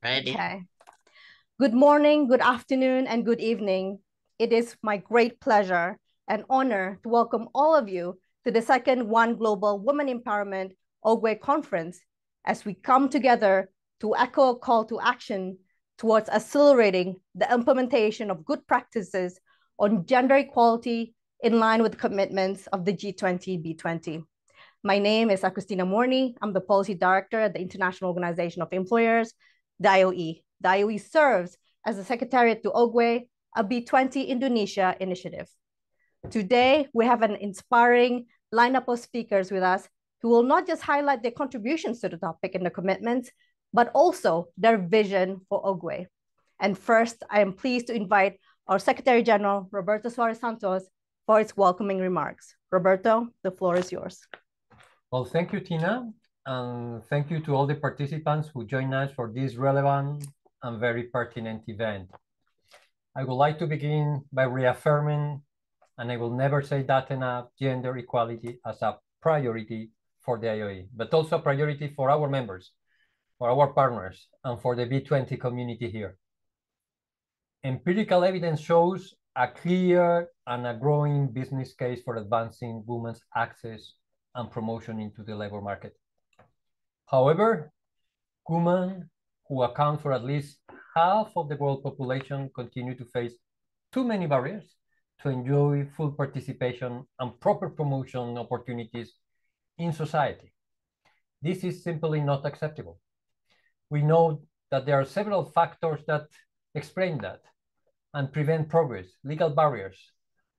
Ready? Okay. Good morning, good afternoon, and good evening. It is my great pleasure and honor to welcome all of you to the second One Global Women Empowerment OGWE conference as we come together to echo a call to action towards accelerating the implementation of good practices on gender equality in line with the commitments of the G20 B20. My name is Agustina Morni. I'm the Policy Director at the International Organization of Employers, the IOE. The IOE serves as the Secretariat to OGWE, a B20 Indonesia initiative. Today, we have an inspiring lineup of speakers with us who will not just highlight their contributions to the topic and the commitments, but also their vision for OGWE. And first, I am pleased to invite our Secretary General, Roberto Suarez Santos, for its welcoming remarks. Roberto, the floor is yours. Well, thank you, Tina, and thank you to all the participants who joined us for this relevant and very pertinent event. I would like to begin by reaffirming, and I will never say that enough, gender equality as a priority for the IOE, but also a priority for our members, for our partners, and for the B20 community here. Empirical evidence shows a clear and a growing business case for advancing women's access and promotion into the labor market. However, women who account for at least half of the world population continue to face too many barriers to enjoy full participation and proper promotion opportunities in society. This is simply not acceptable. We know that there are several factors that explain that and prevent progress: legal barriers,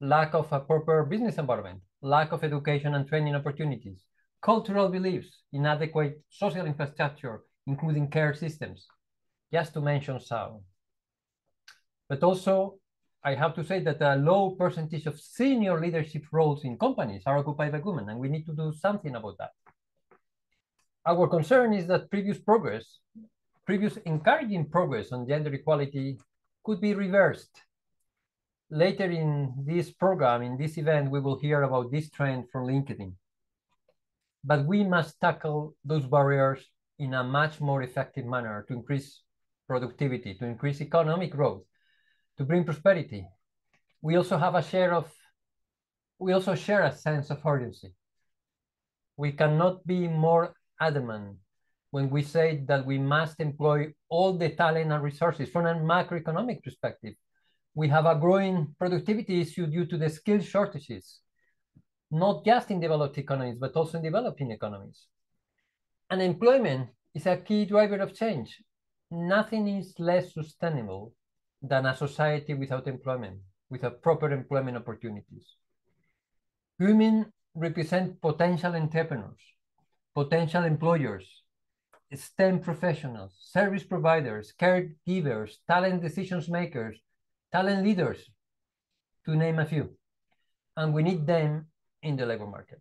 lack of a proper business environment, lack of education and training opportunities, cultural beliefs, inadequate social infrastructure, including care systems, just to mention some. But also, I have to say that a low percentage of senior leadership roles in companies are occupied by women, and we need to do something about that. Our concern is that previous encouraging progress on gender equality could be reversed. Later in this program, in this event, we will hear about this trend from LinkedIn. But we must tackle those barriers in a much more effective manner to increase productivity, to increase economic growth, to bring prosperity. We also share a sense of urgency. We cannot be more adamant when we say that we must employ all the talent and resources from a macroeconomic perspective. We have a growing productivity issue due to the skill shortages, not just in developed economies, but also in developing economies. Unemployment is a key driver of change. Nothing is less sustainable than a society without employment, without proper employment opportunities. Women represent potential entrepreneurs, potential employers, STEM professionals, service providers, caregivers, talent decision makers, talent leaders, to name a few. And we need them in the labor market.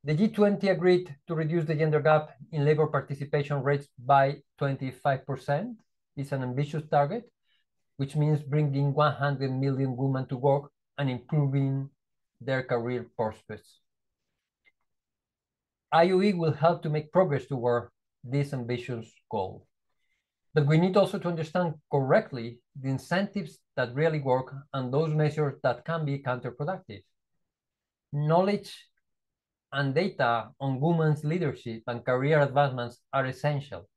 The G20 agreed to reduce the gender gap in labor participation rates by 25%. It's an ambitious target, which means bringing 100 million women to work and improving their career prospects. IOE will help to make progress toward this ambitious goal. But we need also to understand correctly the incentives that really work and those measures that can be counterproductive. Knowledge and data on women's leadership and career advancements are essential.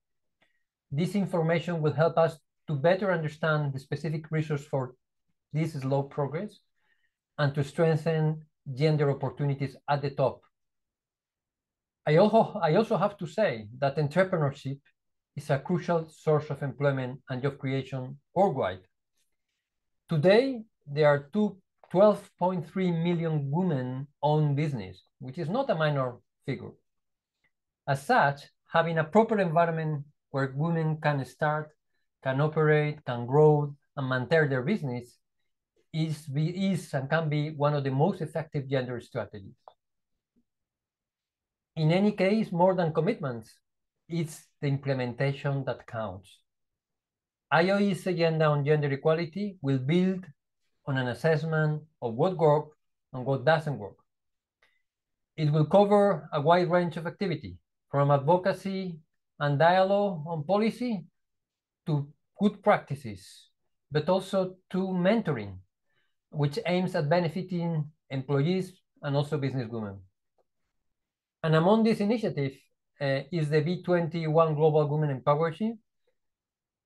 This information will help us to better understand the specific reasons for this slow progress and to strengthen gender opportunities at the top. I also have to say that entrepreneurship is a crucial source of employment and job creation worldwide. Today, there are 12.3 million women own business, which is not a minor figure. As such, having a proper environment where women can start, can operate, can grow, and maintain their business is and can be one of the most effective gender strategies. In any case, more than commitments, it's the implementation that counts. IOE's agenda on gender equality will build on an assessment of what works and what doesn't work. It will cover a wide range of activity, from advocacy and dialogue on policy to good practices, but also to mentoring, which aims at benefiting employees and also businesswomen. And among this initiative is the B21 Global Women Empowership,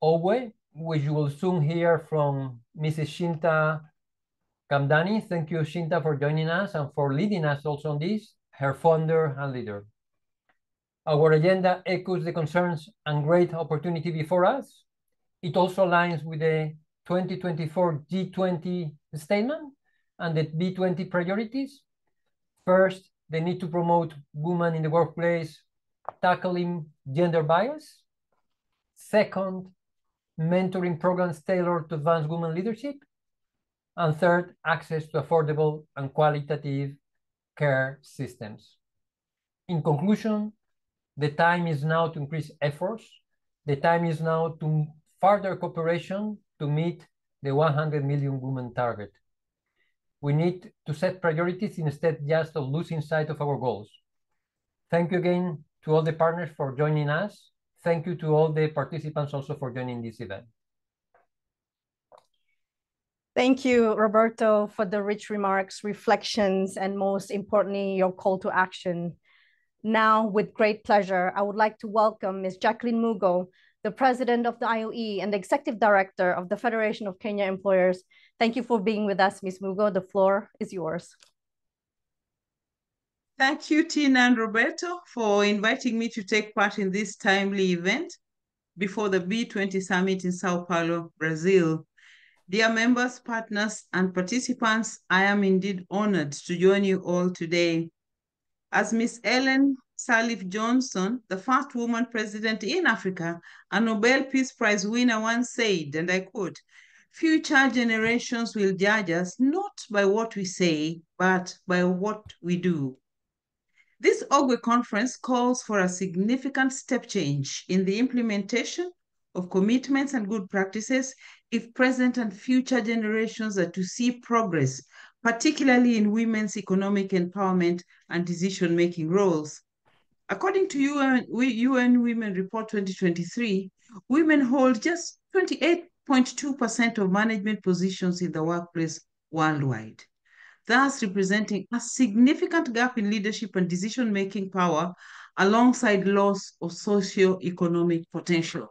OWE, which you will soon hear from Mrs. Shinta Kamdani. Thank you, Shinta, for joining us and for leading us also on this, her founder and leader. Our agenda echoes the concerns and great opportunity before us. It also aligns with the 2024 G20 statement and the B20 priorities. First, the need to promote women in the workplace, tackling gender bias. Second, mentoring programs tailored to advance women leadership. And third, access to affordable and qualitative care systems. In conclusion, the time is now to increase efforts. The time is now to further cooperation to meet the 100 million women target. We need to set priorities instead just of losing sight of our goals. Thank you again to all the partners for joining us. Thank you to all the participants also for joining this event. Thank you, Roberto, for the rich remarks, reflections, and most importantly, your call to action. Now, with great pleasure, I would like to welcome Ms. Jacqueline Mugo, the President of the IOE and the Executive Director of the Federation of Kenya Employers. Thank you for being with us, Ms. Mugo. The floor is yours. Thank you, Tina and Roberto, for inviting me to take part in this timely event before the B20 Summit in Sao Paulo, Brazil. Dear members, partners, and participants, I am indeed honored to join you all today. As Ms. Ellen Sirleaf Johnson, the first woman president in Africa, a Nobel Peace Prize winner, once said, and I quote, "Future generations will judge us not by what we say, but by what we do." This OGWE conference calls for a significant step change in the implementation of commitments and good practices if present and future generations are to see progress, particularly in women's economic empowerment and decision-making roles. According to UN Women Report 2023, women hold just 28.2% of management positions in the workplace worldwide, thus representing a significant gap in leadership and decision-making power alongside loss of socio-economic potential.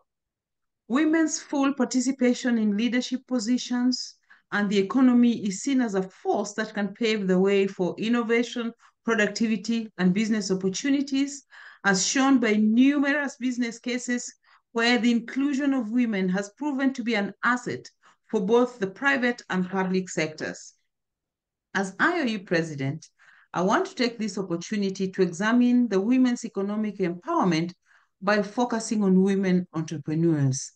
Women's full participation in leadership positions and the economy is seen as a force that can pave the way for innovation, productivity, and business opportunities, as shown by numerous business cases where the inclusion of women has proven to be an asset for both the private and public sectors. As IOE president, I want to take this opportunity to examine the women's economic empowerment by focusing on women entrepreneurs.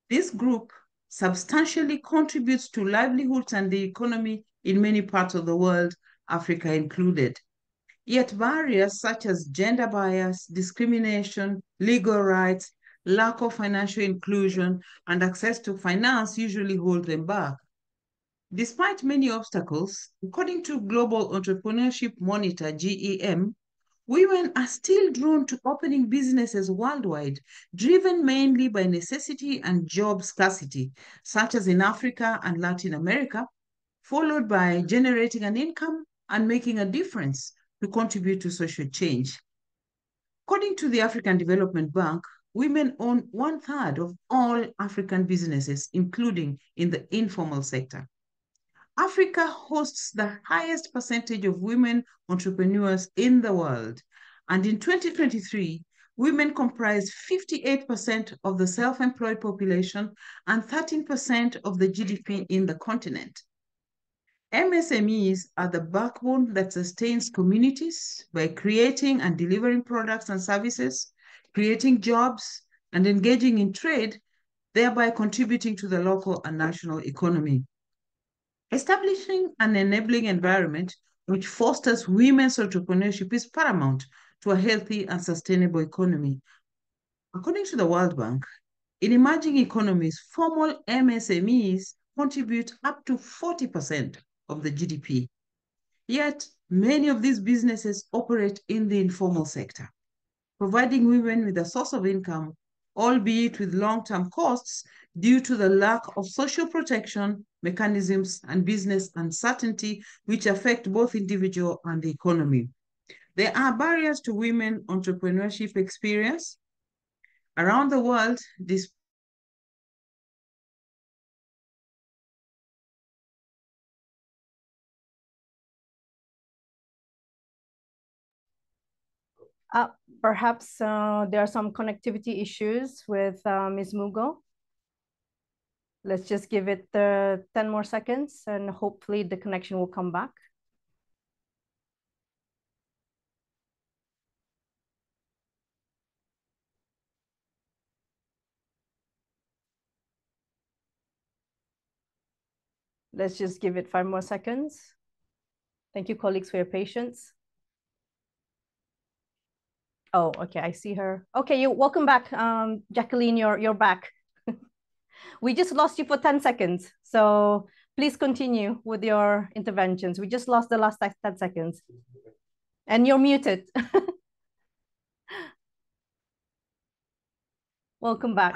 This group substantially contributes to livelihoods and the economy in many parts of the world, Africa included. Yet barriers such as gender bias, discrimination, legal rights, lack of financial inclusion, and access to finance usually hold them back. Despite many obstacles, according to Global Entrepreneurship Monitor, GEM, women are still drawn to opening businesses worldwide, driven mainly by necessity and job scarcity, such as in Africa and Latin America, followed by generating an income and making a difference to contribute to social change. According to the African Development Bank, women own 1/3 of all African businesses, including in the informal sector. Africa hosts the highest percentage of women entrepreneurs in the world. And in 2023, women comprised 58% of the self-employed population and 13% of the GDP in the continent. MSMEs are the backbone that sustains communities by creating and delivering products and services, creating jobs, and engaging in trade, thereby contributing to the local and national economy. Establishing an enabling environment which fosters women's entrepreneurship is paramount to a healthy and sustainable economy. According to the World Bank, in emerging economies, formal MSMEs contribute up to 40% of the GDP. Yet, many of these businesses operate in the informal sector, providing women with a source of income albeit with long-term costs due to the lack of social protection mechanisms and business uncertainty, which affect both individual and the economy. There are barriers to women entrepreneurship experience. Around the world, this perhaps there are some connectivity issues with Ms. Mugo. Let's just give it 10 more seconds and hopefully the connection will come back. Let's just give it 5 more seconds. Thank you, colleagues, for your patience. Oh, okay, I see her. Okay, welcome back, Jacqueline, you're back. We just lost you for 10 seconds, so please continue with your interventions. We just lost the last 10 seconds. And you're muted. Welcome back.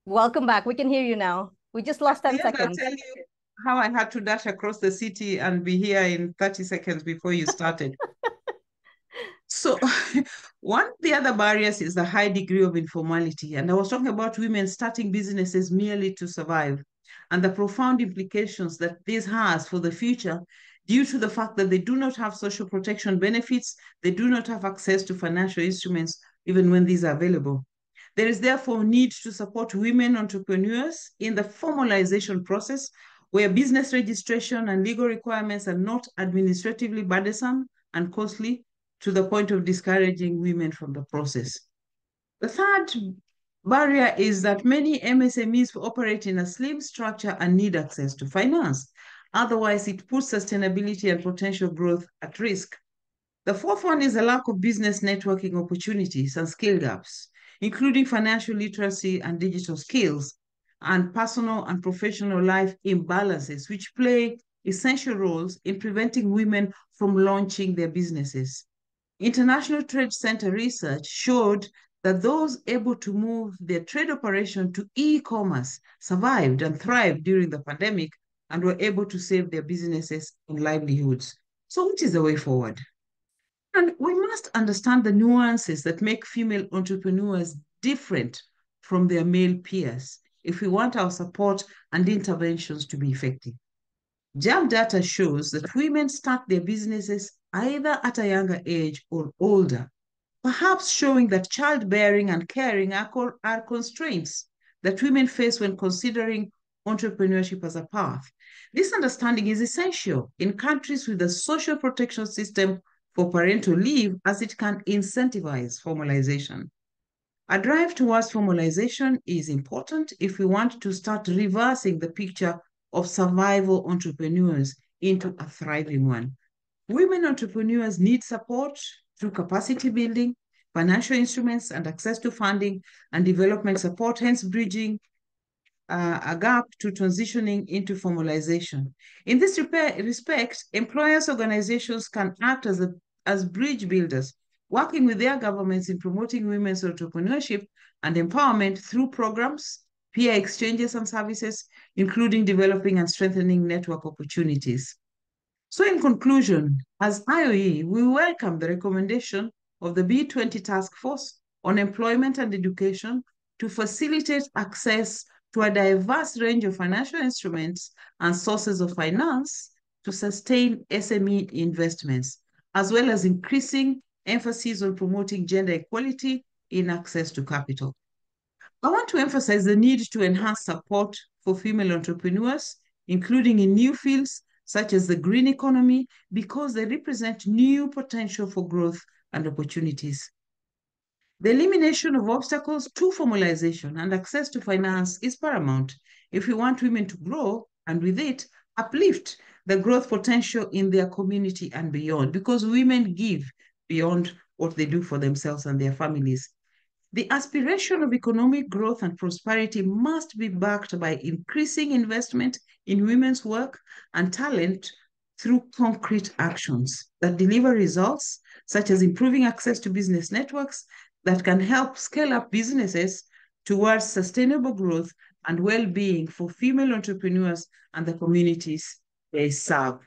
Welcome back. We can hear you now. We just lost 10 seconds. I'll tell you how I had to dash across the city and be here in 30 seconds before you started. So one of the other barriers is the high degree of informality. And I was talking about women starting businesses merely to survive and the profound implications that this has for the future due to the fact that they do not have social protection benefits, they do not have access to financial instruments, even when these are available. There is therefore a need to support women entrepreneurs in the formalization process where business registration and legal requirements are not administratively burdensome and costly to the point of discouraging women from the process. The third barrier is that many MSMEs operate in a slim structure and need access to finance. Otherwise, it puts sustainability and potential growth at risk. The fourth one is a lack of business networking opportunities and skill gaps, including financial literacy and digital skills, and personal and professional life imbalances, which play essential roles in preventing women from launching their businesses. International Trade Center research showed that those able to move their trade operation to e-commerce survived and thrived during the pandemic and were able to save their businesses and livelihoods. So which is the way forward? And we must understand the nuances that make female entrepreneurs different from their male peers if we want our support and interventions to be effective. JAM data shows that women start their businesses either at a younger age or older, perhaps showing that childbearing and caring are constraints that women face when considering entrepreneurship as a path. This understanding is essential in countries with a social protection system for parental leave, as it can incentivize formalization. A drive towards formalization is important if we want to start reversing the picture of survival entrepreneurs into a thriving one. Women entrepreneurs need support through capacity building, financial instruments, and access to funding and development support, hence bridging a gap to transitioning into formalization. In this respect, employers' organizations can act as bridge builders, working with their governments in promoting women's entrepreneurship and empowerment through programs, peer exchanges and services, including developing and strengthening network opportunities. So in conclusion, as IOE, we welcome the recommendation of the B20 Task Force on Employment and Education to facilitate access to a diverse range of financial instruments and sources of finance to sustain SME investments, as well as increasing emphasis on promoting gender equality in access to capital. I want to emphasize the need to enhance support for female entrepreneurs, including in new fields such as the green economy, because they represent new potential for growth and opportunities. The elimination of obstacles to formalization and access to finance is paramount if we want women to grow and with it uplift the growth potential in their community and beyond, because women give beyond what they do for themselves and their families. The aspiration of economic growth and prosperity must be backed by increasing investment in women's work and talent through concrete actions that deliver results, such as improving access to business networks that can help scale up businesses towards sustainable growth and well-being for female entrepreneurs and the communities they serve.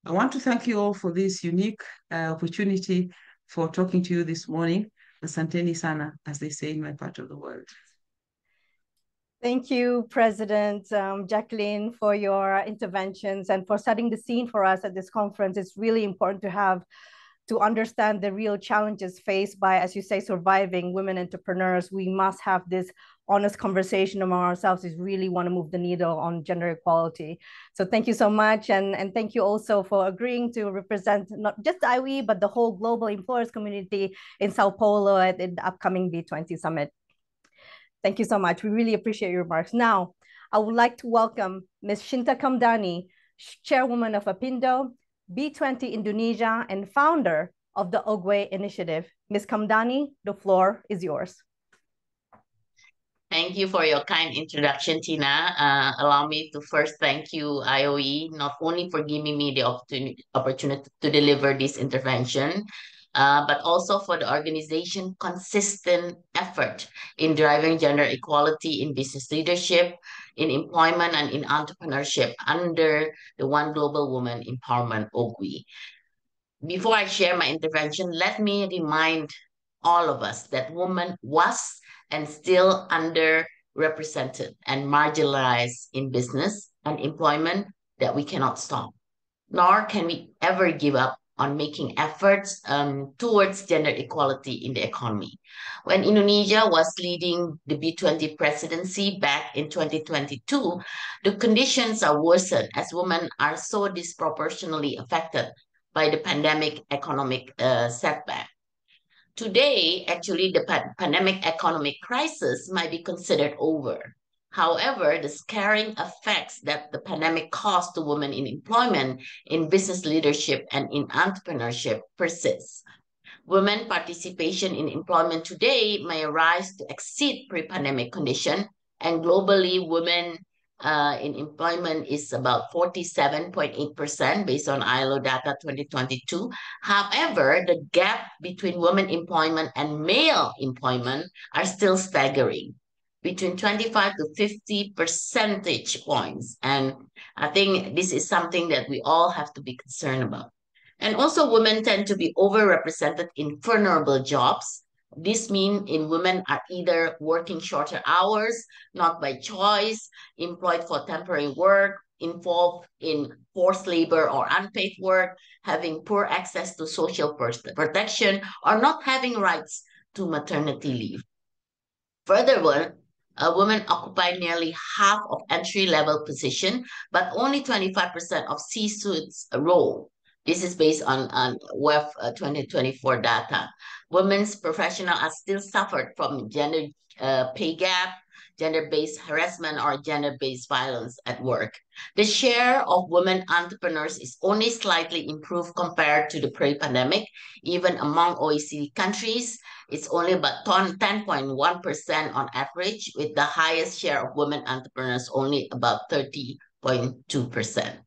I want to thank you all for this unique opportunity for talking to you this morning. Asanteni sana, as they say in my part of the world. Thank you, President Jacqueline, for your interventions and for setting the scene for us at this conference. It's really important to understand the real challenges faced by, as you say, surviving women entrepreneurs. We must have this honest conversation among ourselves if we really want to move the needle on gender equality. So thank you so much. And thank you also for agreeing to represent not just IWE, but the whole global employers community in Sao Paulo at the upcoming B20 Summit. Thank you so much. We really appreciate your remarks. Now, I would like to welcome Ms. Shinta Kamdani, Chairwoman of APindo, B20 Indonesia, and founder of the Ogwe Initiative. Ms. Kamdani, the floor is yours. Thank you for your kind introduction, Tina. Allow me to first thank you, IOE, not only for giving me the opportunity to deliver this intervention, but also for the organization's consistent effort in driving gender equality in business leadership, in employment, and in entrepreneurship under the One Global Woman Empowerment OGWE. Before I share my intervention, let me remind all of us that women was and still underrepresented and marginalized in business and employment that we cannot stop, nor can we ever give up on making efforts towards gender equality in the economy. When Indonesia was leading the B20 presidency back in 2022, the conditions are worsened as women are so disproportionately affected by the pandemic economic setback. Today, actually, the pandemic economic crisis might be considered over. However, the scaring effects that the pandemic caused to women in employment, in business leadership, and in entrepreneurship persists. Women participation in employment today may rise to exceed pre-pandemic condition, and globally, women in employment is about 47.8% based on ILO data 2022. However, the gap between women employment and male employment are still staggering, between 25 to 50 percentage points. And I think this is something that we all have to be concerned about. And also women tend to be overrepresented in vulnerable jobs. This means women are either working shorter hours, not by choice, employed for temporary work, involved in forced labor or unpaid work, having poor access to social protection, or not having rights to maternity leave. Furthermore, women occupy nearly half of entry-level position, but only 25% of C-suite's role. This is based on WEF 2024 data. Women's professionals are still suffered from gender pay gap, gender-based harassment, or gender-based violence at work. The share of women entrepreneurs is only slightly improved compared to the pre-pandemic. Even among OECD countries, it's only about 10.1% on average, with the highest share of women entrepreneurs only about 30.2%.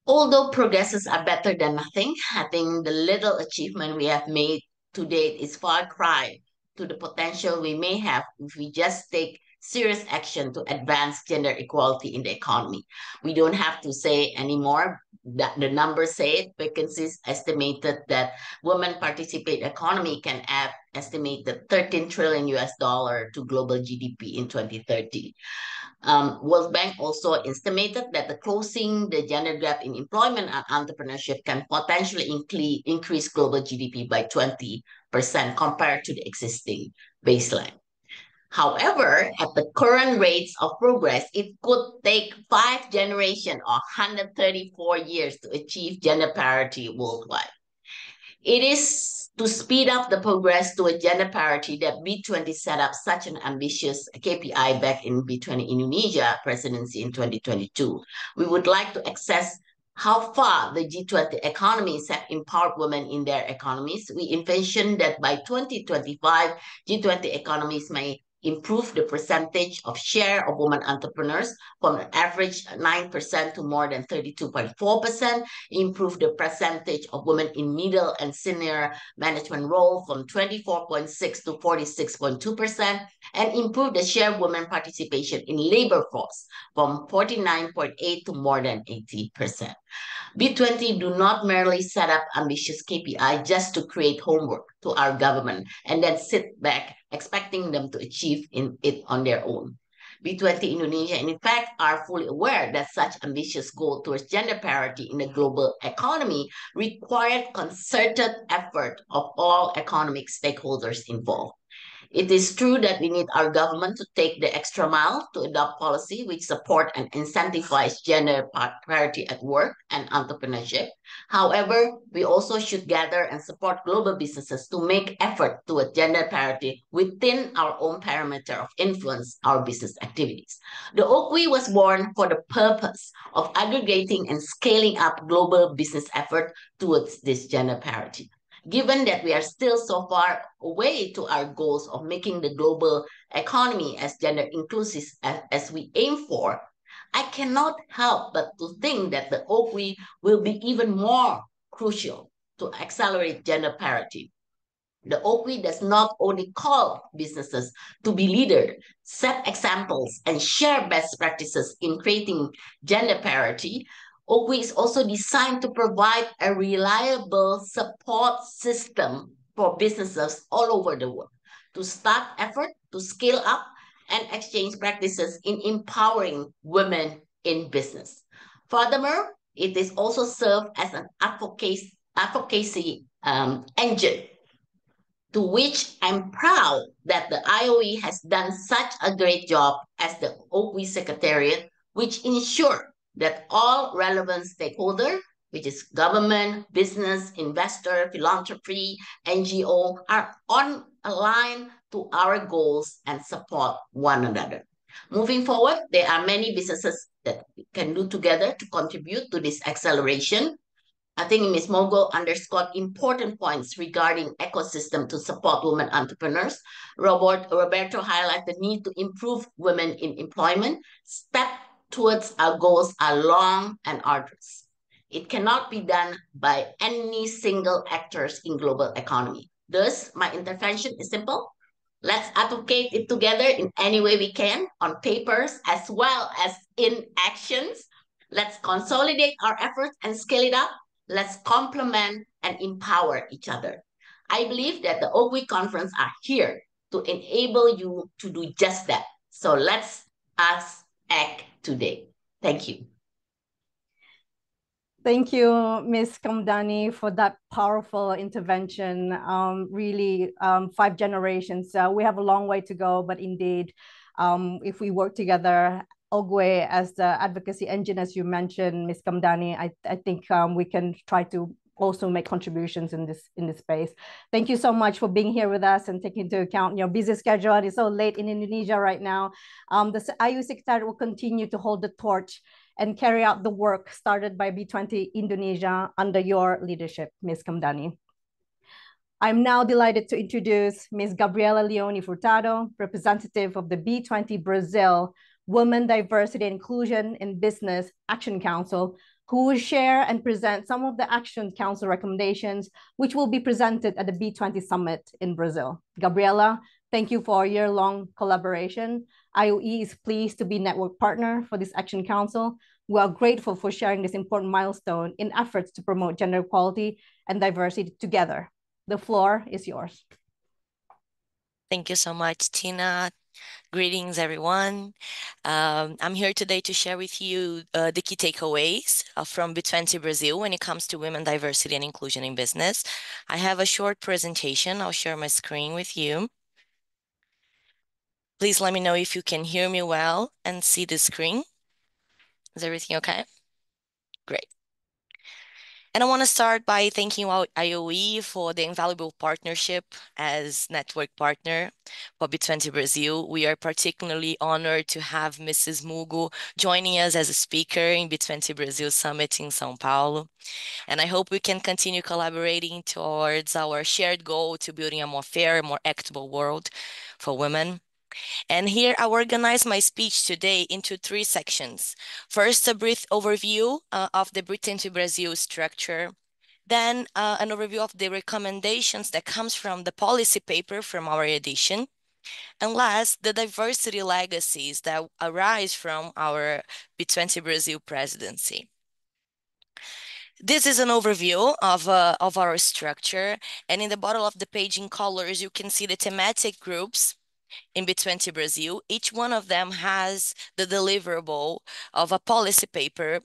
Although progresses are better than nothing, I think the little achievement we have made to date is far cry to the potential we may have if we just take serious action to advance gender equality in the economy. We don't have to say anymore that the numbers say it. Vacancies estimated that women participate economy can add estimated $13 trillion to global GDP in 2030. World Bank also estimated that closing the gender gap in employment and entrepreneurship can potentially increase global GDP by 20% compared to the existing baseline. However, at the current rates of progress, it could take 5 generations or 134 years to achieve gender parity worldwide. It is to speed up the progress to a gender parity that B20 set up such an ambitious KPI back in B20 Indonesia presidency in 2022. We would like to assess how far the G20 economies have empowered women in their economies. We envision that by 2025, G20 economies may improve the percentage of share of women entrepreneurs from an average 9% to more than 32.4%, improve the percentage of women in middle and senior management role from 24.6 to 46.2%, and improve the share of women participation in labor force from 49.8 to more than 80%. B20 do not merely set up ambitious KPI just to create homework to our government and then sit back expecting them to achieve it on their own. B20 Indonesia, in fact, are fully aware that such ambitious goal towards gender parity in the global economy required concerted effort of all economic stakeholders involved. It is true that we need our government to take the extra mile to adopt policy which support and incentivize gender parity at work and entrepreneurship. However, we also should gather and support global businesses to make effort toward gender parity within our own parameter of influence our business activities. The OAKWI was born for the purpose of aggregating and scaling up global business effort towards this gender parity. Given that we are still so far away to our goals of making the global economy as gender inclusive as we aim for, I cannot help but to think that the OAKWI will be even more crucial to accelerate gender parity. The OAKWI does not only call businesses to be leaders, set examples, and share best practices in creating gender parity. OAKWI is also designed to provide a reliable support system for businesses all over the world to start effort, to scale up, and exchange practices in empowering women in business. Furthermore, it is also served as an advocacy engine, to which I'm proud that the IOE has done such a great job as the OAKWI Secretariat, which ensure that all relevant stakeholders, which is government, business, investor, philanthropy, NGO, are on a line to our goals and support one another. Moving forward, there are many businesses that we can do together to contribute to this acceleration. I think Ms. Mogo underscored important points regarding ecosystem to support women entrepreneurs. Roberto highlighted the need to improve women in employment. Steps towards our goals are long and arduous. It cannot be done by any single actors in global economy. Thus, my intervention is simple. Let's advocate it together in any way we can, on papers as well as in actions. Let's consolidate our efforts and scale it up. Let's complement and empower each other. I believe that the OAKWI conference are here to enable you to do just that. So let's us act today. Thank you. Thank you, Ms. Kamdani, for that powerful intervention. Really, 5 generations. We have a long way to go, but indeed, if we work together, OAKWI as the advocacy engine, as you mentioned, Ms. Kamdani, I think we can try to also make contributions in this space. Thank you so much for being here with us and taking into account your busy schedule. It's so late in Indonesia right now. The IOE Secretariat will continue to hold the torch and carry out the work started by B20 Indonesia under your leadership, Ms. Kamdani. I'm now delighted to introduce Ms. Gabriela Leone Furtado, representative of the B20 Brazil Women, Diversity and Inclusion in Business Action Council, who will share and present some of the Action Council recommendations, which will be presented at the B20 Summit in Brazil. Gabriela, thank you for a year-long collaboration. IOE is pleased to be network partner for this Action Council. We are grateful for sharing this important milestone in efforts to promote gender equality and diversity together. The floor is yours. Thank you so much, Tina. Greetings, everyone. I'm here today to share with you the key takeaways from B20 Brazil when it comes to women, diversity, and inclusion in business. I have a short presentation. I'll share my screen with you. Please let me know if you can hear me well and see the screen. Is everything okay? Great. And I want to start by thanking IOE for the invaluable partnership as network partner for B20 Brazil. We are particularly honored to have Mrs. Mugo joining us as a speaker in B20 Brazil Summit in São Paulo. And I hope we can continue collaborating towards our shared goal to building a more fair, more equitable world for women. And here I organize my speech today into 3 sections. First, a brief overview of the Britain to Brazil structure. Then an overview of the recommendations that comes from the policy paper from our edition. And last, the diversity legacies that arise from our B20 Brazil presidency. This is an overview of our structure. And in the bottom of the page in colors, you can see the thematic groups in B20 Brazil. Each one of them has the deliverable of a policy paper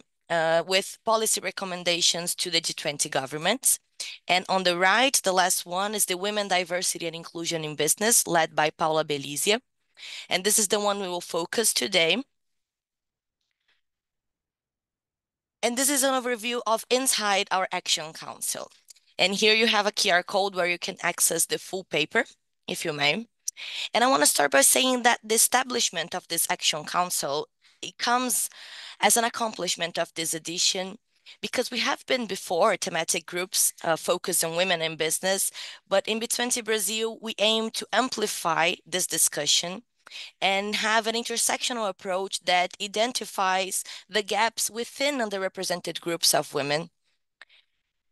with policy recommendations to the G20 governments. And on the right, the last one is the Women, Diversity and Inclusion in Business, led by Paula Belizia. And this is the one we will focus today. And this is an overview of inside our Action Council. And here you have a QR code where you can access the full paper, if you may. And I want to start by saying that the establishment of this Action Council, it comes as an accomplishment of this edition because we have been before thematic groups focused on women in business, but in B20 Brazil, we aim to amplify this discussion and have an intersectional approach that identifies the gaps within underrepresented groups of women.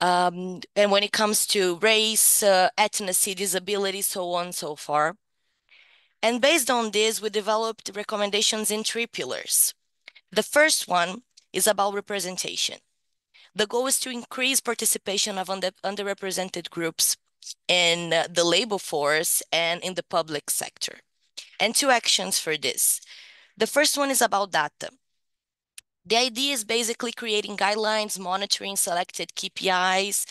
And when it comes to race, ethnicity, disability, so on and so forth. And based on this, we developed recommendations in 3 pillars. The first one is about representation. The goal is to increase participation of underrepresented groups in the labor force and in the public sector. And 2 actions for this. The first one is about data. The idea is basically creating guidelines, monitoring selected KPIs,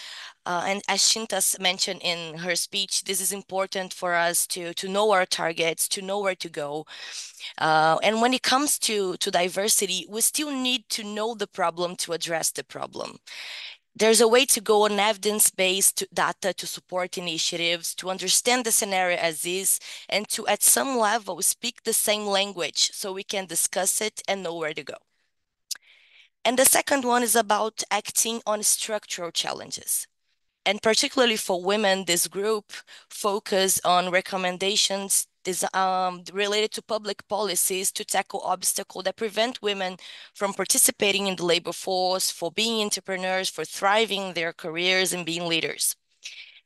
and as Shinta mentioned in her speech, this is important for us to know our targets, to know where to go. And when it comes to diversity, we still need to know the problem to address the problem. There's a way to go on evidence-based data to support initiatives, to understand the scenario as is, and to, at some level, speak the same language so we can discuss it and know where to go. And the second one is about acting on structural challenges. And particularly for women, this group focus on recommendations related to public policies to tackle obstacles that prevent women from participating in the labor force, for being entrepreneurs, for thriving in their careers and being leaders.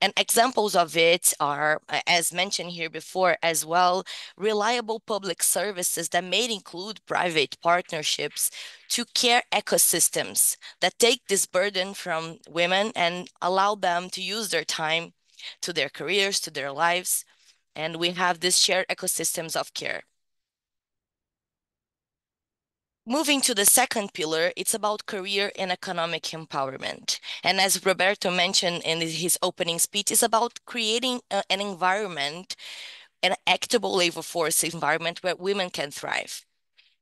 And examples of it are, as mentioned here before as well, reliable public services that may include private partnerships to care ecosystems that take this burden from women and allow them to use their time to their careers, to their lives. And we have these shared ecosystems of care. Moving to the second pillar, it's about career and economic empowerment. And as Roberto mentioned in his opening speech, it's about creating an environment, an equitable labor force environment where women can thrive.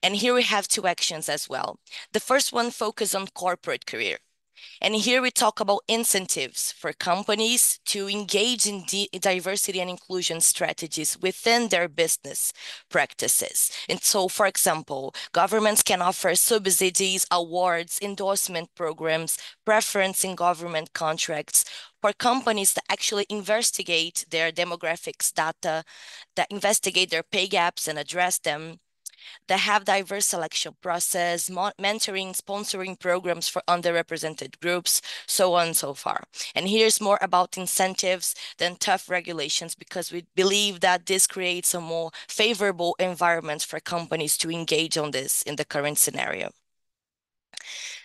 And here we have 2 actions as well. The first one focuses on corporate career. And here we talk about incentives for companies to engage in diversity and inclusion strategies within their business practices. And so, for example, governments can offer subsidies, awards, endorsement programs, preference in government contracts for companies that actually investigate their demographics data, that investigate their pay gaps and address them, that have diverse selection process, mentoring, sponsoring programs for underrepresented groups, so on and so far. And here's more about incentives than tough regulations, because we believe that this creates a more favorable environment for companies to engage on this in the current scenario.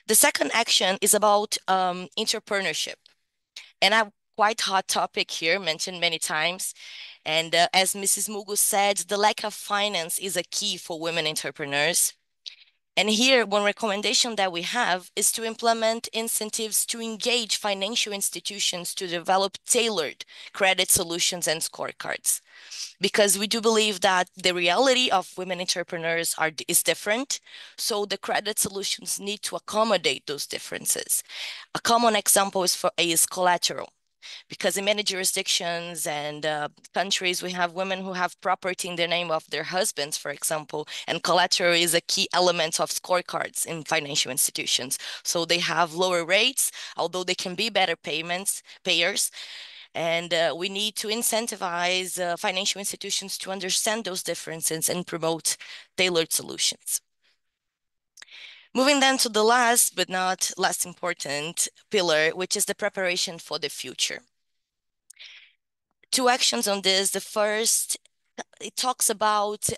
The second action is about entrepreneurship. And a quite hot topic here, mentioned many times. And as Mrs. Mugu said, the lack of finance is a key for women entrepreneurs. And here, one recommendation that we have is to implement incentives to engage financial institutions to develop tailored credit solutions and scorecards. Because we do believe that the reality of women entrepreneurs is different. So the credit solutions need to accommodate those differences. A common example is collateral. Because in many jurisdictions and countries, we have women who have property in the name of their husbands, for example, and collateral is a key element of scorecards in financial institutions. So they have lower rates, although they can be better payers. And we need to incentivize financial institutions to understand those differences and promote tailored solutions. Moving then to the last but not less important pillar, which is the preparation for the future. Two actions on this. The first, it talks about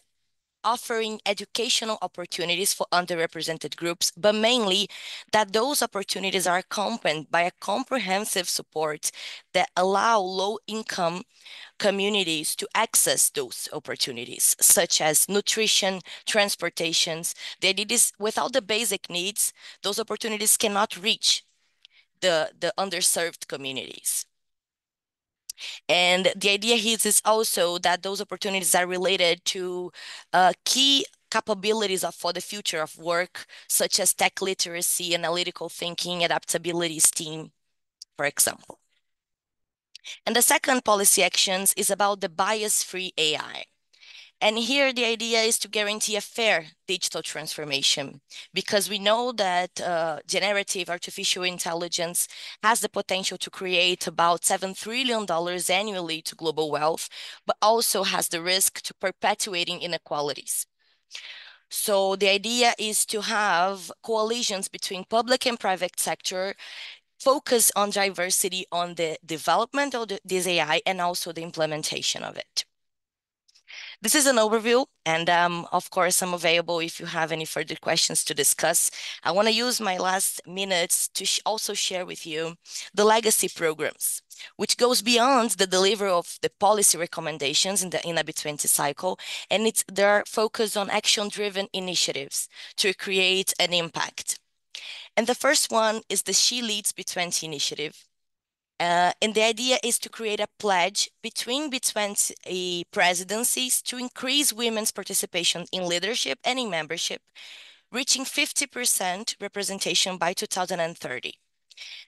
offering educational opportunities for underrepresented groups, but mainly that those opportunities are accompanied by a comprehensive support that allow low-income communities to access those opportunities, such as nutrition, transportations. The idea is without the basic needs, those opportunities cannot reach the underserved communities. And the idea here is also that those opportunities are related to key capabilities for the future of work, such as tech literacy, analytical thinking, adaptability, STEAM, for example. And the second policy actions is about the bias-free AI. And here the idea is to guarantee a fair digital transformation, because we know that generative artificial intelligence has the potential to create about $7 trillion annually to global wealth, but also has the risk to perpetuating inequalities. So the idea is to have coalitions between public and private sector focus on diversity, on the development of this AI and also the implementation of it. This is an overview, and of course, I'm available if you have any further questions to discuss. I want to use my last minutes to also share with you the legacy programs, which goes beyond the delivery of the policy recommendations in the B20 cycle, and they're focused on action-driven initiatives to create an impact. And the first one is the She Leads B20 initiative. And the idea is to create a pledge between B20 presidencies to increase women's participation in leadership and in membership, reaching 50% representation by 2030.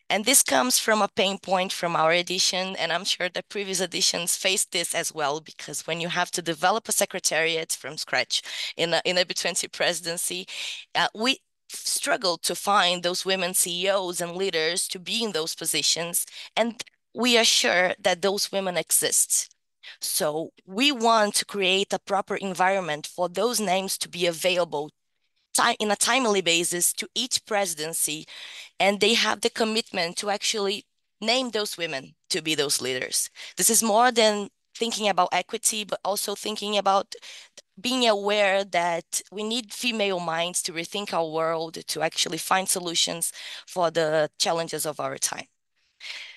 And this comes from a pain point from our edition, and I'm sure that previous editions faced this as well, because when you have to develop a secretariat from scratch in a B20 presidency, we struggled to find those women CEOs and leaders to be in those positions, and we are sure that those women exist. So we want to create a proper environment for those names to be available in a timely basis to each presidency, and they have the commitment to actually name those women to be those leaders. This is more than thinking about equity, but also thinking about being aware that we need female minds to rethink our world, to actually find solutions for the challenges of our time.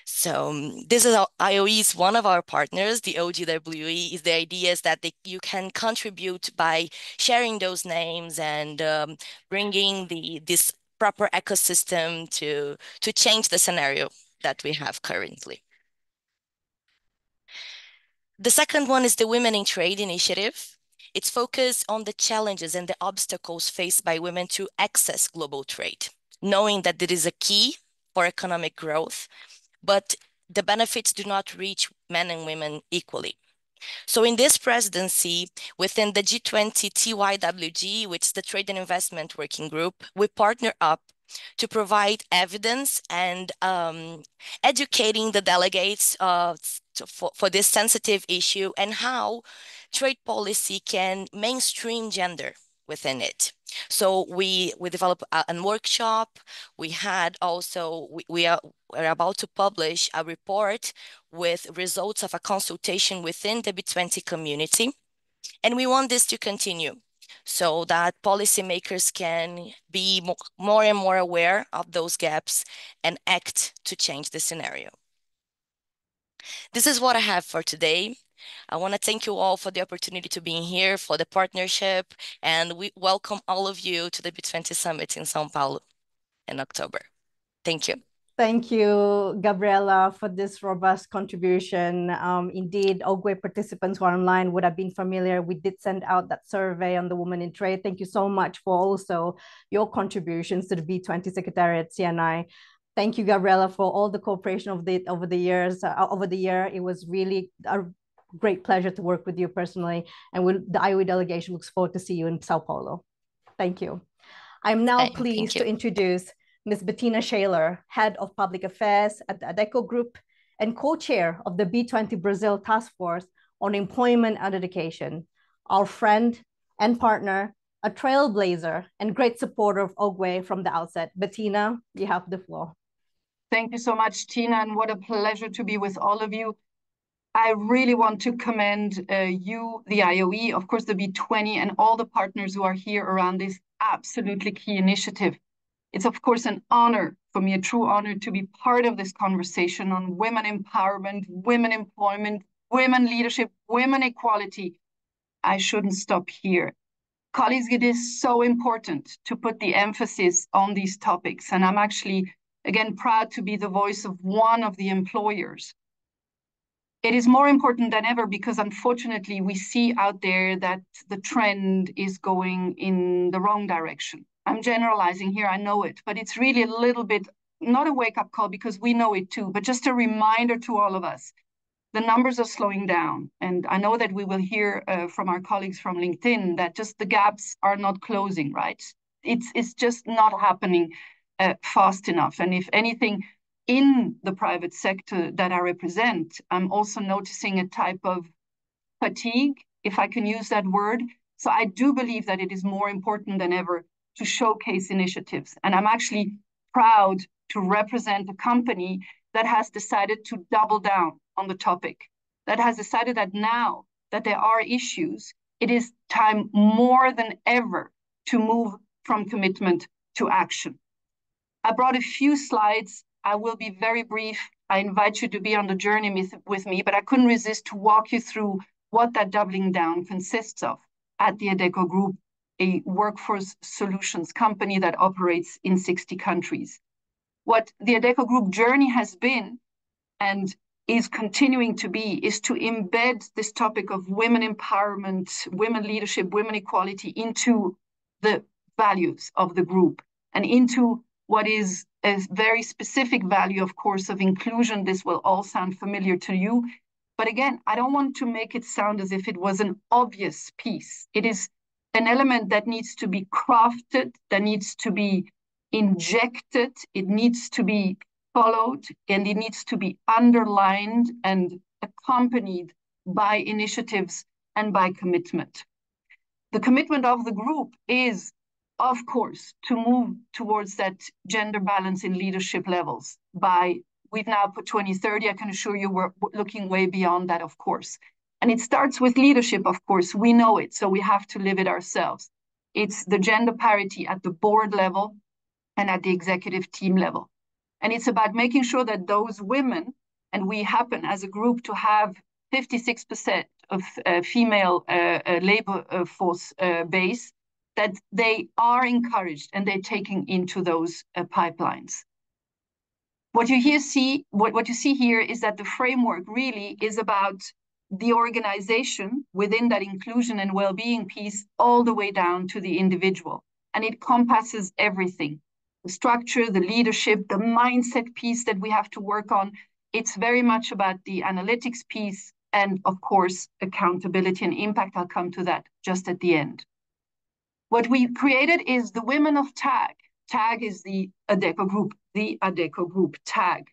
So this is IOE is one of our partners. The OGWE is the idea is that you can contribute by sharing those names and bringing this proper ecosystem to change the scenario that we have currently. The second one is the Women in Trade initiative. It's focused on the challenges and the obstacles faced by women to access global trade, knowing that it is a key for economic growth, but the benefits do not reach men and women equally. So in this presidency, within the G20 TYWG, which is the Trade and Investment Working Group, we partner up to provide evidence and educating the delegates for this sensitive issue and how trade policy can mainstream gender within it. So we developed a workshop. We had also, we are about to publish a report with results of a consultation within the B20 community. And we want this to continue so that policymakers can be more and more aware of those gaps and act to change the scenario. This is what I have for today. I want to thank you all for the opportunity to be here, for the partnership, and we welcome all of you to the B20 Summit in São Paulo in October. Thank you. Thank you, Gabriela, for this robust contribution. Indeed, OGWE participants who are online would have been familiar. We did send out that survey on the Women in Trade. Thank you so much for also your contributions to the B20 Secretariat CNI. Thank you, Gabriela, for all the cooperation over the year. It was really a great pleasure to work with you personally. And the IOE delegation looks forward to see you in Sao Paulo. Thank you. I'm now pleased to introduce Ms. Bettina Shaler, Head of Public Affairs at the Adecco Group, and co-chair of the B20 Brazil Task Force on Employment and Education, our friend and partner, a trailblazer and great supporter of Ogwe from the outset. Bettina, you have the floor. Thank you so much, Tina, and what a pleasure to be with all of you. I really want to commend you, the IOE, of course, the B20, and all the partners who are here around this absolutely key initiative. It's, of course, an honor for me, a true honor to be part of this conversation on women empowerment, women employment, women leadership, women equality. I shouldn't stop here. Colleagues, it is so important to put the emphasis on these topics. And I'm actually, again, proud to be the voice of one of the employers. It is more important than ever because unfortunately we see out there that the trend is going in the wrong direction. I'm generalizing here, I know it, but it's really a little bit, not a wake-up call because we know it too, but just a reminder to all of us. The numbers are slowing down. And I know that we will hear from our colleagues from LinkedIn that just the gaps are not closing, right? It's just not happening fast enough. And if anything, in the private sector that I represent, I'm also noticing a type of fatigue, if I can use that word. So I do believe that it is more important than ever to showcase initiatives. And I'm actually proud to represent a company that has decided to double down on the topic, that has decided that now that there are issues, it is time more than ever to move from commitment to action. I brought a few slides. I will be very brief. I invite you to be on the journey with me, but I couldn't resist to walk you through what that doubling down consists of at the Adecco Group, a workforce solutions company that operates in 60 countries. What the Adecco Group journey has been and is continuing to be is to embed this topic of women empowerment, women leadership, women equality into the values of the group and into what is a very specific value, of course, of inclusion. This will all sound familiar to you. But again, I don't want to make it sound as if it was an obvious piece. It is an element that needs to be crafted, that needs to be injected, it needs to be followed, and it needs to be underlined and accompanied by initiatives and by commitment. The commitment of the group is, of course, to move towards that gender balance in leadership levels by, we've now put 2030, I can assure you we're looking way beyond that, of course. And it starts with leadership, of course, we know it, so we have to live it ourselves. It's the gender parity at the board level and at the executive team level. And it's about making sure that those women, and we happen as a group to have 56% of female labor force base, that they are encouraged and they're taking into those pipelines. What you see here is that the framework really is about the organization within that inclusion and well-being piece all the way down to the individual. And it encompasses everything. The structure, the leadership, the mindset piece that we have to work on. It's very much about the analytics piece and, of course, accountability and impact. I'll come to that just at the end. What we created is the Women of TAG. TAG is the Adecco Group TAG.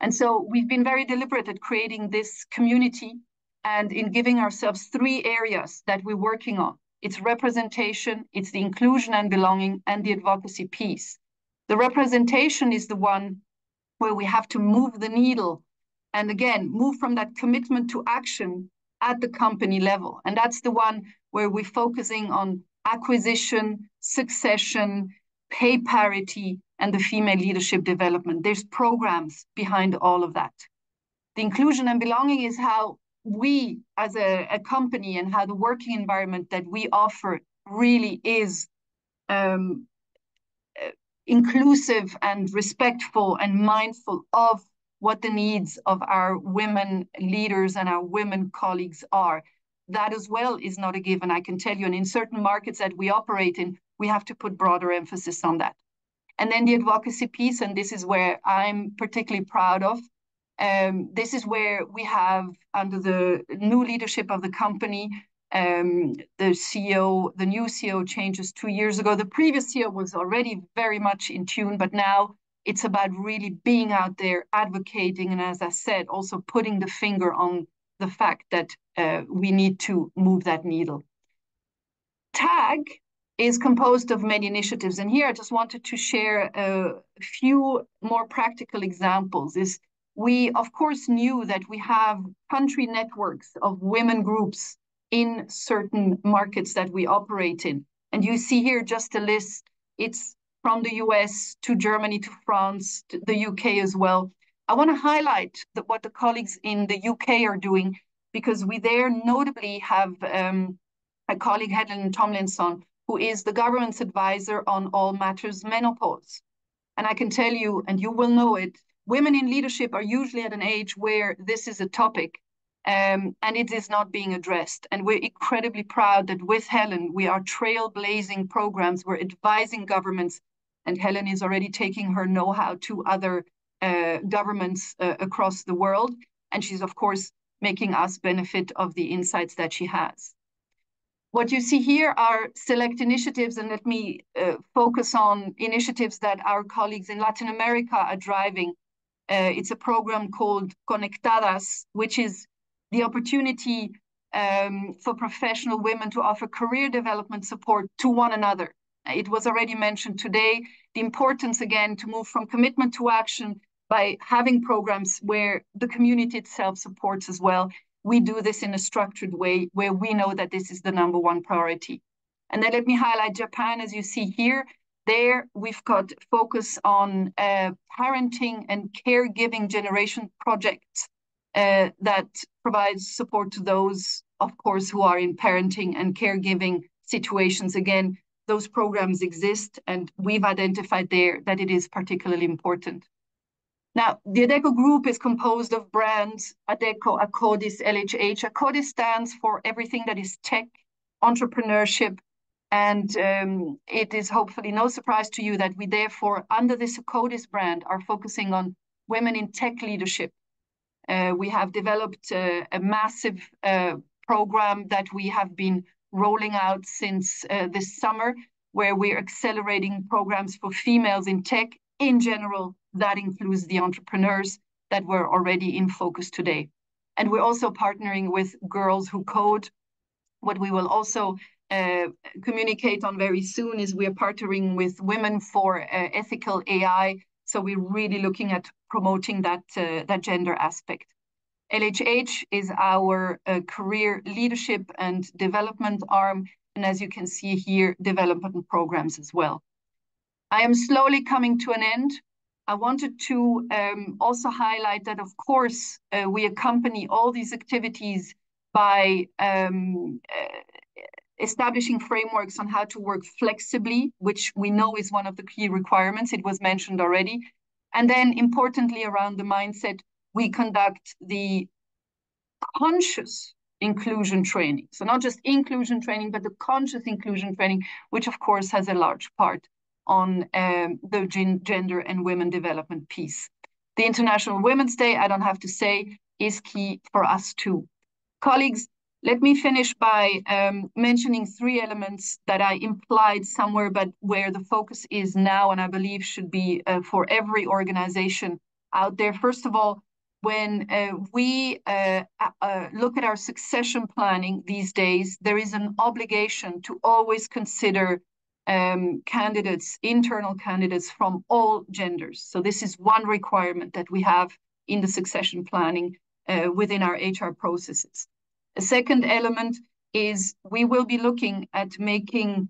And so we've been very deliberate at creating this community and in giving ourselves 3 areas that we're working on. It's representation, it's the inclusion and belonging, and the advocacy piece. The representation is the one where we have to move the needle and again, move from that commitment to action at the company level. And that's the one where we're focusing on acquisition, succession, pay parity, and the female leadership development. There's programs behind all of that. The inclusion and belonging is how we as a company and how the working environment that we offer really is inclusive and respectful and mindful of what the needs of our women leaders and our women colleagues are. That as well is not a given, I can tell you. And in certain markets that we operate in, we have to put broader emphasis on that. And then the advocacy piece, and this is where I'm particularly proud of. This is where we have, under the new leadership of the company, the new CEO changes 2 years ago. The previous CEO was already very much in tune, but now It's about really being out there, advocating, and as I said, also putting the finger on the fact that we need to move that needle. TAG is composed of many initiatives, and here I just wanted to share a few more practical examples. We, of course, knew that we have country networks of women groups in certain markets that we operate in. And you see here just a list. It's from the US to Germany to France, to the UK as well. I want to highlight what the colleagues in the UK are doing, because we there notably have a colleague, Helen Tomlinson, who is the government's advisor on all matters menopause. And I can tell you, and you will know it, women in leadership are usually at an age where this is a topic, and it is not being addressed. And we're incredibly proud that with Helen, we are trailblazing programs, we're advising governments, and Helen is already taking her know-how to other governments across the world. And she's, of course, making us benefit of the insights that she has. What you see here are select initiatives, and let me focus on initiatives that our colleagues in Latin America are driving. It's a program called Conectadas, which is the opportunity for professional women to offer career development support to one another. It was already mentioned today, the importance again to move from commitment to action by having programs where the community itself supports as well. We do this in a structured way where we know that this is the #1 priority. And then let me highlight Japan, as you see here. There we've got focus on parenting and caregiving generation projects that provides support to those, of course, who are in parenting and caregiving situations. Again, those programs exist, and we've identified there that it is particularly important. Now, the Adecco Group is composed of brands, Adecco, Akkodis, LHH. Akkodis stands for everything that is tech, entrepreneurship, and it is hopefully no surprise to you that we therefore, under this Akkodis brand, are focusing on women in tech leadership. We have developed a massive program that we have been rolling out since this summer, where we're accelerating programs for females in tech in general. That includes the entrepreneurs that were already in focus today. And we're also partnering with Girls Who Code. What we will also communicate on very soon is we're partnering with Women for Ethical AI. So we're really looking at promoting that gender aspect. LHH is our career leadership and development arm. And as you can see here, development programs as well. I am slowly coming to an end. I wanted to also highlight that, of course, we accompany all these activities by establishing frameworks on how to work flexibly, which we know is one of the key requirements. It was mentioned already. And then importantly, around the mindset, we conduct the conscious inclusion training. So not just inclusion training, but the conscious inclusion training, which of course has a large part on the gender and women development piece. The International Women's Day, I don't have to say, is key for us too. Colleagues, let me finish by mentioning 3 elements that I implied somewhere, but where the focus is now, and I believe should be for every organization out there. First of all, when we look at our succession planning these days, there is an obligation to always consider candidates, internal candidates from all genders. So this is one requirement that we have in the succession planning within our HR processes. A second element is we will be looking at making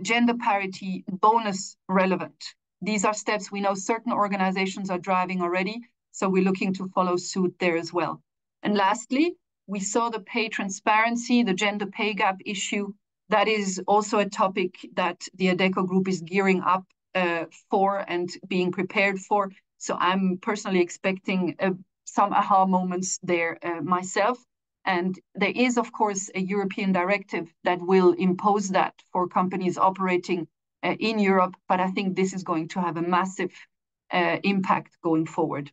gender parity bonus relevant. These are steps we know certain organizations are driving already, so we're looking to follow suit there as well. And lastly, we saw the pay transparency, the gender pay gap issue. That is also a topic that the Adecco Group is gearing up for and being prepared for. So I'm personally expecting some aha moments there myself. And there is, of course, a European directive that will impose that for companies operating in Europe. But I think this is going to have a massive impact going forward.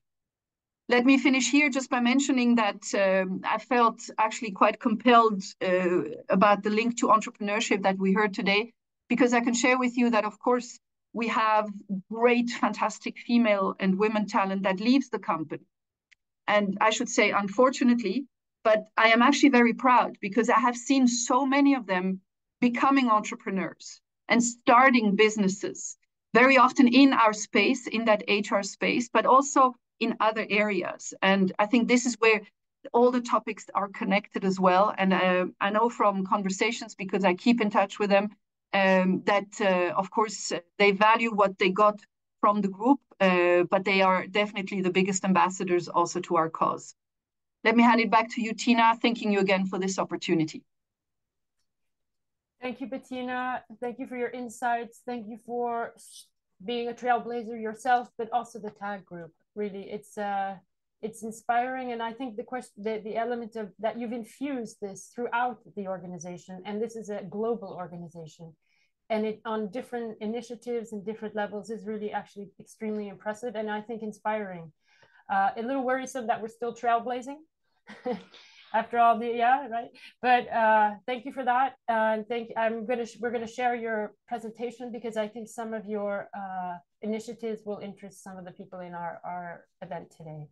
Let me finish here just by mentioning that I felt actually quite compelled about the link to entrepreneurship that we heard today, because I can share with you that, of course, we have great, fantastic female and women talent that leaves the company. And I should say, unfortunately, but I am actually very proud because I have seen so many of them becoming entrepreneurs and starting businesses, very often in our space, in that HR space, but also in other areas. And I think this is where all the topics are connected as well. And I know from conversations, because I keep in touch with them, that of course they value what they got from the group, but they are definitely the biggest ambassadors also to our cause. Let me hand it back to you, Tina, thanking you again for this opportunity. Thank you, Bettina. Thank you for your insights. Thank you for being a trailblazer yourself, but also the TAG group. Really, it's inspiring, and I think the element of that you've infused this throughout the organization, and this is a global organization, and it on different initiatives and different levels is really actually extremely impressive, and I think inspiring. A little worrisome that we're still trailblazing after all the right. But thank you for that. We're gonna share your presentation because I think some of your initiatives will interest some of the people in our event today.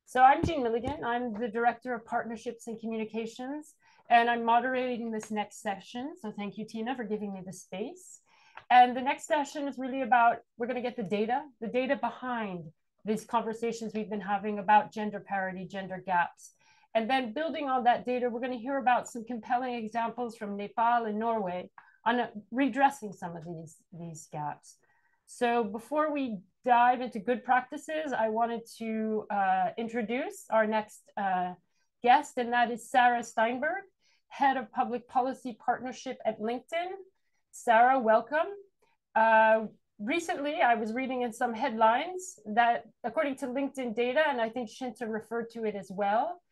So I'm Jean Milligan. I'm the Director of Partnerships and Communications, and I'm moderating this next session. So thank you, Tina, for giving me the space. And the next session is really about, we're going to get the data behind these conversations we've been having about gender parity, gender gaps. And then building on that data, we're going to hear about some compelling examples from Nepal and Norway on redressing some of these gaps. So before we dive into good practices, I wanted to introduce our next guest, and that is Sarah Steinberg, Head of Public Policy Partnership at LinkedIn. Sarah, welcome. Recently, I was reading in some headlines that according to LinkedIn data, and I think Shinta referred to it as well,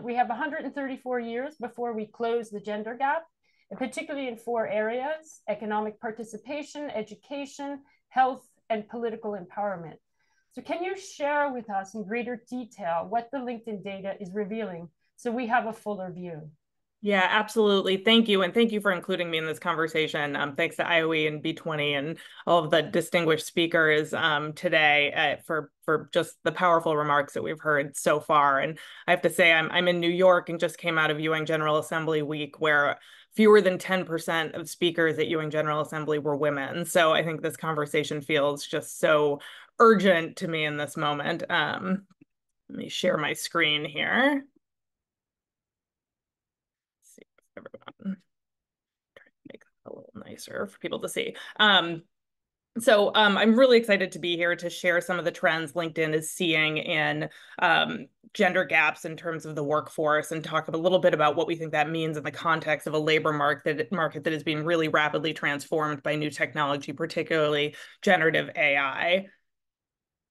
we have 134 years before we close the gender gap, and particularly in 4 areas: economic participation, education, health, and political empowerment. So can you share with us in greater detail what the LinkedIn data is revealing so we have a fuller view? Yeah, absolutely. Thank you. And thank you for including me in this conversation. Thanks to IOE and B20 and all of the distinguished speakers today for just the powerful remarks that we've heard so far. And I have to say, I'm in New York and just came out of UN General Assembly week, where fewer than 10% of speakers at UN General Assembly were women. So I think this conversation feels just so urgent to me in this moment. Let me share my screen here. Everyone, try to make it a little nicer for people to see. So I'm really excited to be here to share some of the trends LinkedIn is seeing in gender gaps in terms of the workforce, and talk a little bit about what we think that means in the context of a labor market that is being really rapidly transformed by new technology, particularly generative AI.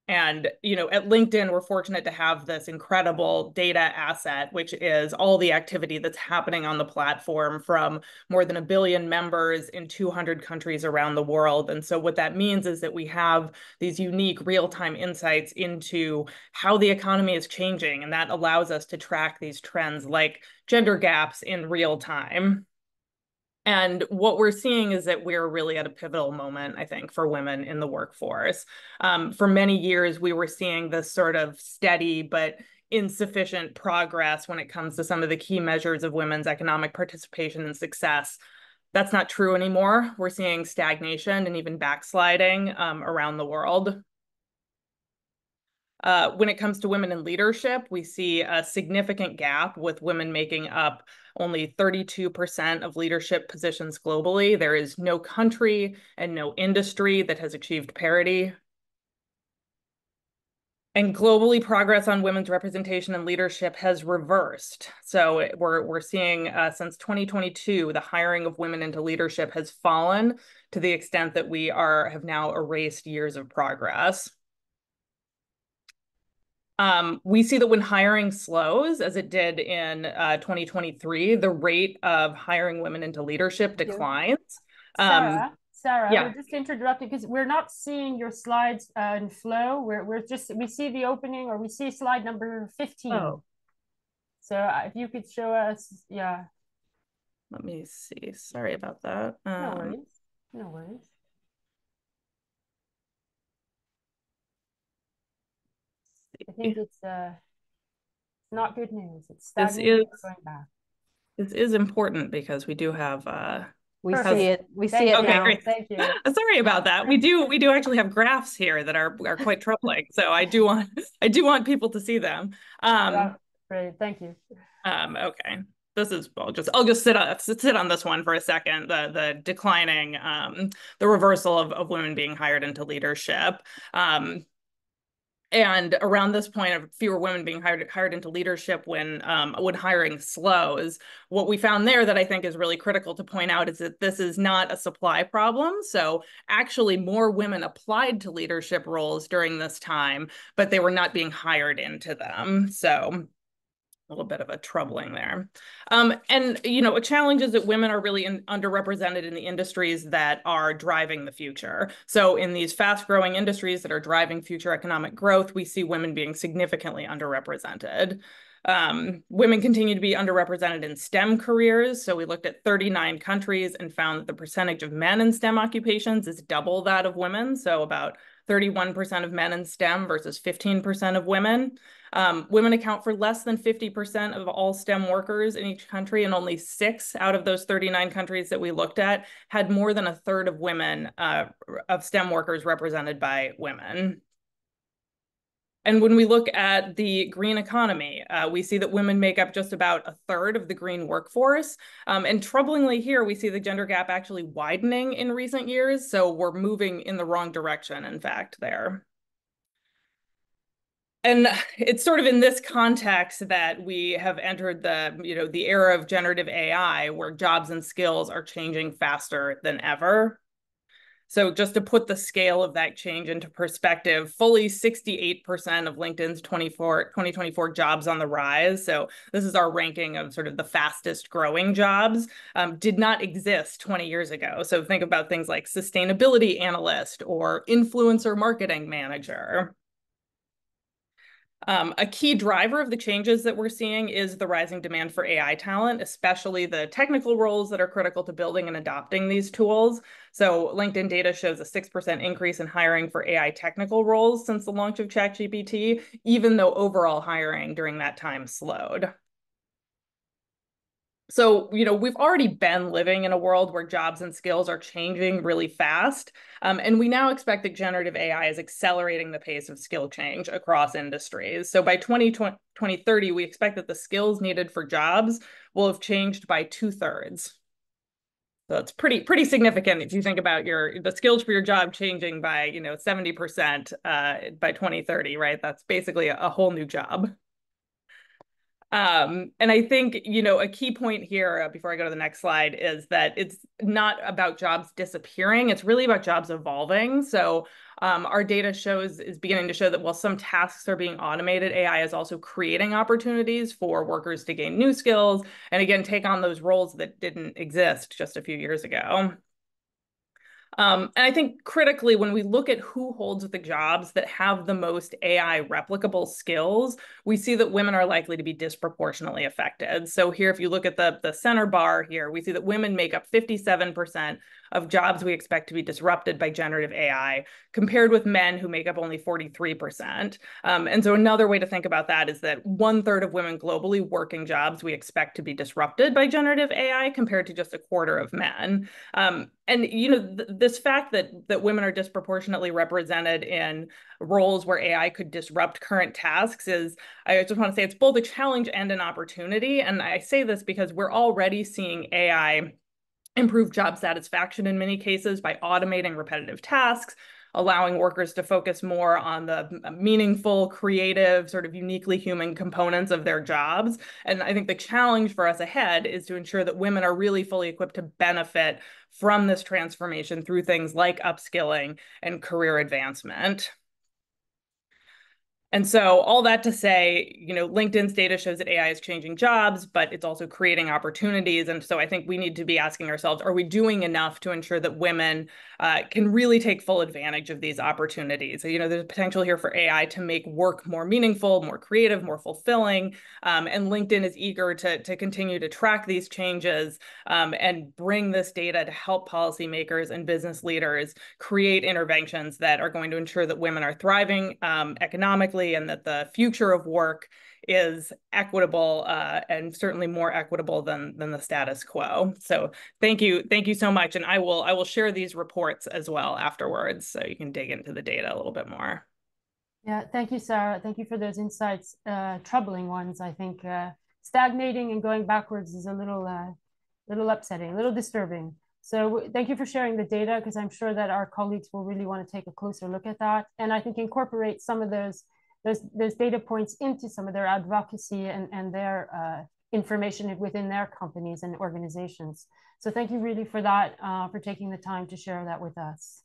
And, you know, at LinkedIn, we're fortunate to have this incredible data asset, which is all the activity that's happening on the platform from more than 1 billion members in 200 countries around the world. And so what that means is that we have these unique real-time insights into how the economy is changing. And that allows us to track these trends like gender gaps in real time. And what we're seeing is that we're really at a pivotal moment, I think, for women in the workforce. For many years, we were seeing this sort of steady but insufficient progress when it comes to some of the key measures of women's economic participation and success. That's not true anymore. We're seeing stagnation and even backsliding around the world. When it comes to women in leadership, we see a significant gap, with women making up only 32% of leadership positions globally. There is no country and no industry that has achieved parity. And globally, progress on women's representation and leadership has reversed. So we're seeing since 2022, the hiring of women into leadership has fallen to the extent that we have now erased years of progress. We see that when hiring slows, as it did in 2023, the rate of hiring women into leadership declines. Sarah, yeah. We're just interrupting because we're not seeing your slides in flow. We see the opening, or we see slide number 15. Oh. So if you could show us, yeah. Let me see. Sorry about that. No worries. No worries. I think it's not good news. It's stagnating, going back. This is important because we do have we see it okay, now. great. Thank you. Sorry about that. We do actually have graphs here that are quite troubling. So I do want people to see them. Great, thank you. Okay. This is I'll just sit on this one for a second. The declining the reversal of women being hired into leadership. And around this point of fewer women being hired into leadership when hiring slows, what we found there that I think is really critical to point out is that this is not a supply problem. So actually more women applied to leadership roles during this time, but they were not being hired into them. So a little bit of a troubling there. And, you know, a challenge is that women are really underrepresented in the industries that are driving the future. So in these fast growing industries that are driving future economic growth, we see women being significantly underrepresented. Women continue to be underrepresented in STEM careers. So we looked at 39 countries and found that the percentage of men in STEM occupations is double that of women. So about 31% of men in STEM versus 15% of women. Women account for less than 50% of all STEM workers in each country, and only 6 out of those 39 countries that we looked at had more than a third of women, of STEM workers represented by women. And when we look at the green economy, we see that women make up just about a third of the green workforce. And troublingly here, we see the gender gap actually widening in recent years. So we're moving in the wrong direction, in fact, there. And it's sort of in this context that we have entered the era of generative AI, where jobs and skills are changing faster than ever. So just to put the scale of that change into perspective, fully 68% of LinkedIn's 2024 jobs on the rise, so this is our ranking of sort of the fastest growing jobs, did not exist 20 years ago. So think about things like sustainability analyst or influencer marketing manager. A key driver of the changes that we're seeing is the rising demand for AI talent, especially the technical roles that are critical to building and adopting these tools. So LinkedIn data shows a 6% increase in hiring for AI technical roles since the launch of ChatGPT, even though overall hiring during that time slowed. So, you know, we've already been living in a world where jobs and skills are changing really fast. And we now expect that generative AI is accelerating the pace of skill change across industries. So by 2030, we expect that the skills needed for jobs will have changed by 2/3. So it's pretty significant if you think about the skills for your job changing by, 70% by 2030, right? That's basically a whole new job. And I think, a key point here before I go to the next slide is that it's not about jobs disappearing. It's really about jobs evolving. So our data is beginning to show that while some tasks are being automated, AI is also creating opportunities for workers to gain new skills and again, take on those roles that didn't exist just a few years ago. And I think critically, when we look at who holds the jobs that have the most AI replicable skills, we see that women are likely to be disproportionately affected. So here, if you look at the center bar here, we see that women make up 57% of jobs we expect to be disrupted by generative AI, compared with men who make up only 43%. And so another way to think about that is that 1/3 of women globally working jobs we expect to be disrupted by generative AI, compared to just 1/4 of men. And this fact that women are disproportionately represented in roles where AI could disrupt current tasks I just want to say it's both a challenge and an opportunity. And I say this because we're already seeing AI improve job satisfaction in many cases by automating repetitive tasks, allowing workers to focus more on the meaningful, creative, sort of uniquely human components of their jobs. And I think the challenge for us ahead is to ensure that women are really fully equipped to benefit from this transformation through things like upskilling and career advancement. And so all that to say, LinkedIn's data shows that AI is changing jobs, but it's also creating opportunities. And so I think we need to be asking ourselves, are we doing enough to ensure that women can really take full advantage of these opportunities? So, there's potential here for AI to make work more meaningful, more creative, more fulfilling. And LinkedIn is eager to continue to track these changes and bring this data to help policymakers and business leaders create interventions that are going to ensure that women are thriving economically, quickly, and that the future of work is equitable, and certainly more equitable than the status quo. So thank you so much, and I will share these reports as well afterwards, so you can dig into the data a little bit more. Yeah, thank you, Sarah. Thank you for those insights. Troubling ones, I think. Stagnating and going backwards is a little upsetting, a little disturbing. So thank you for sharing the data, because I'm sure that our colleagues will really want to take a closer look at that, and I think incorporate some of those data points into some of their advocacy and their information within their companies and organizations. So thank you really for that, for taking the time to share that with us.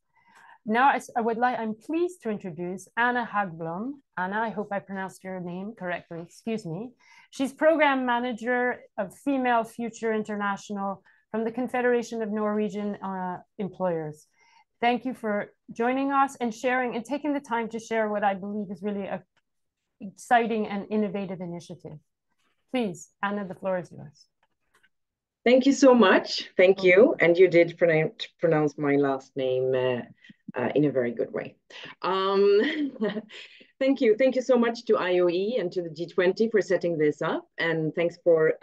Now I'm pleased to introduce Anna Hagblom. Anna, I hope I pronounced your name correctly, excuse me. She's Program Manager of Female Future International from the Confederation of Norwegian Employers. Thank you for joining us and sharing and taking the time to share what I believe is really an exciting and innovative initiative. Please, Anna, the floor is yours. Thank you so much. Thank you. And you did pronounce my last name in a very good way. Thank you. Thank you so much to IOE and to the G20 for setting this up. And thanks for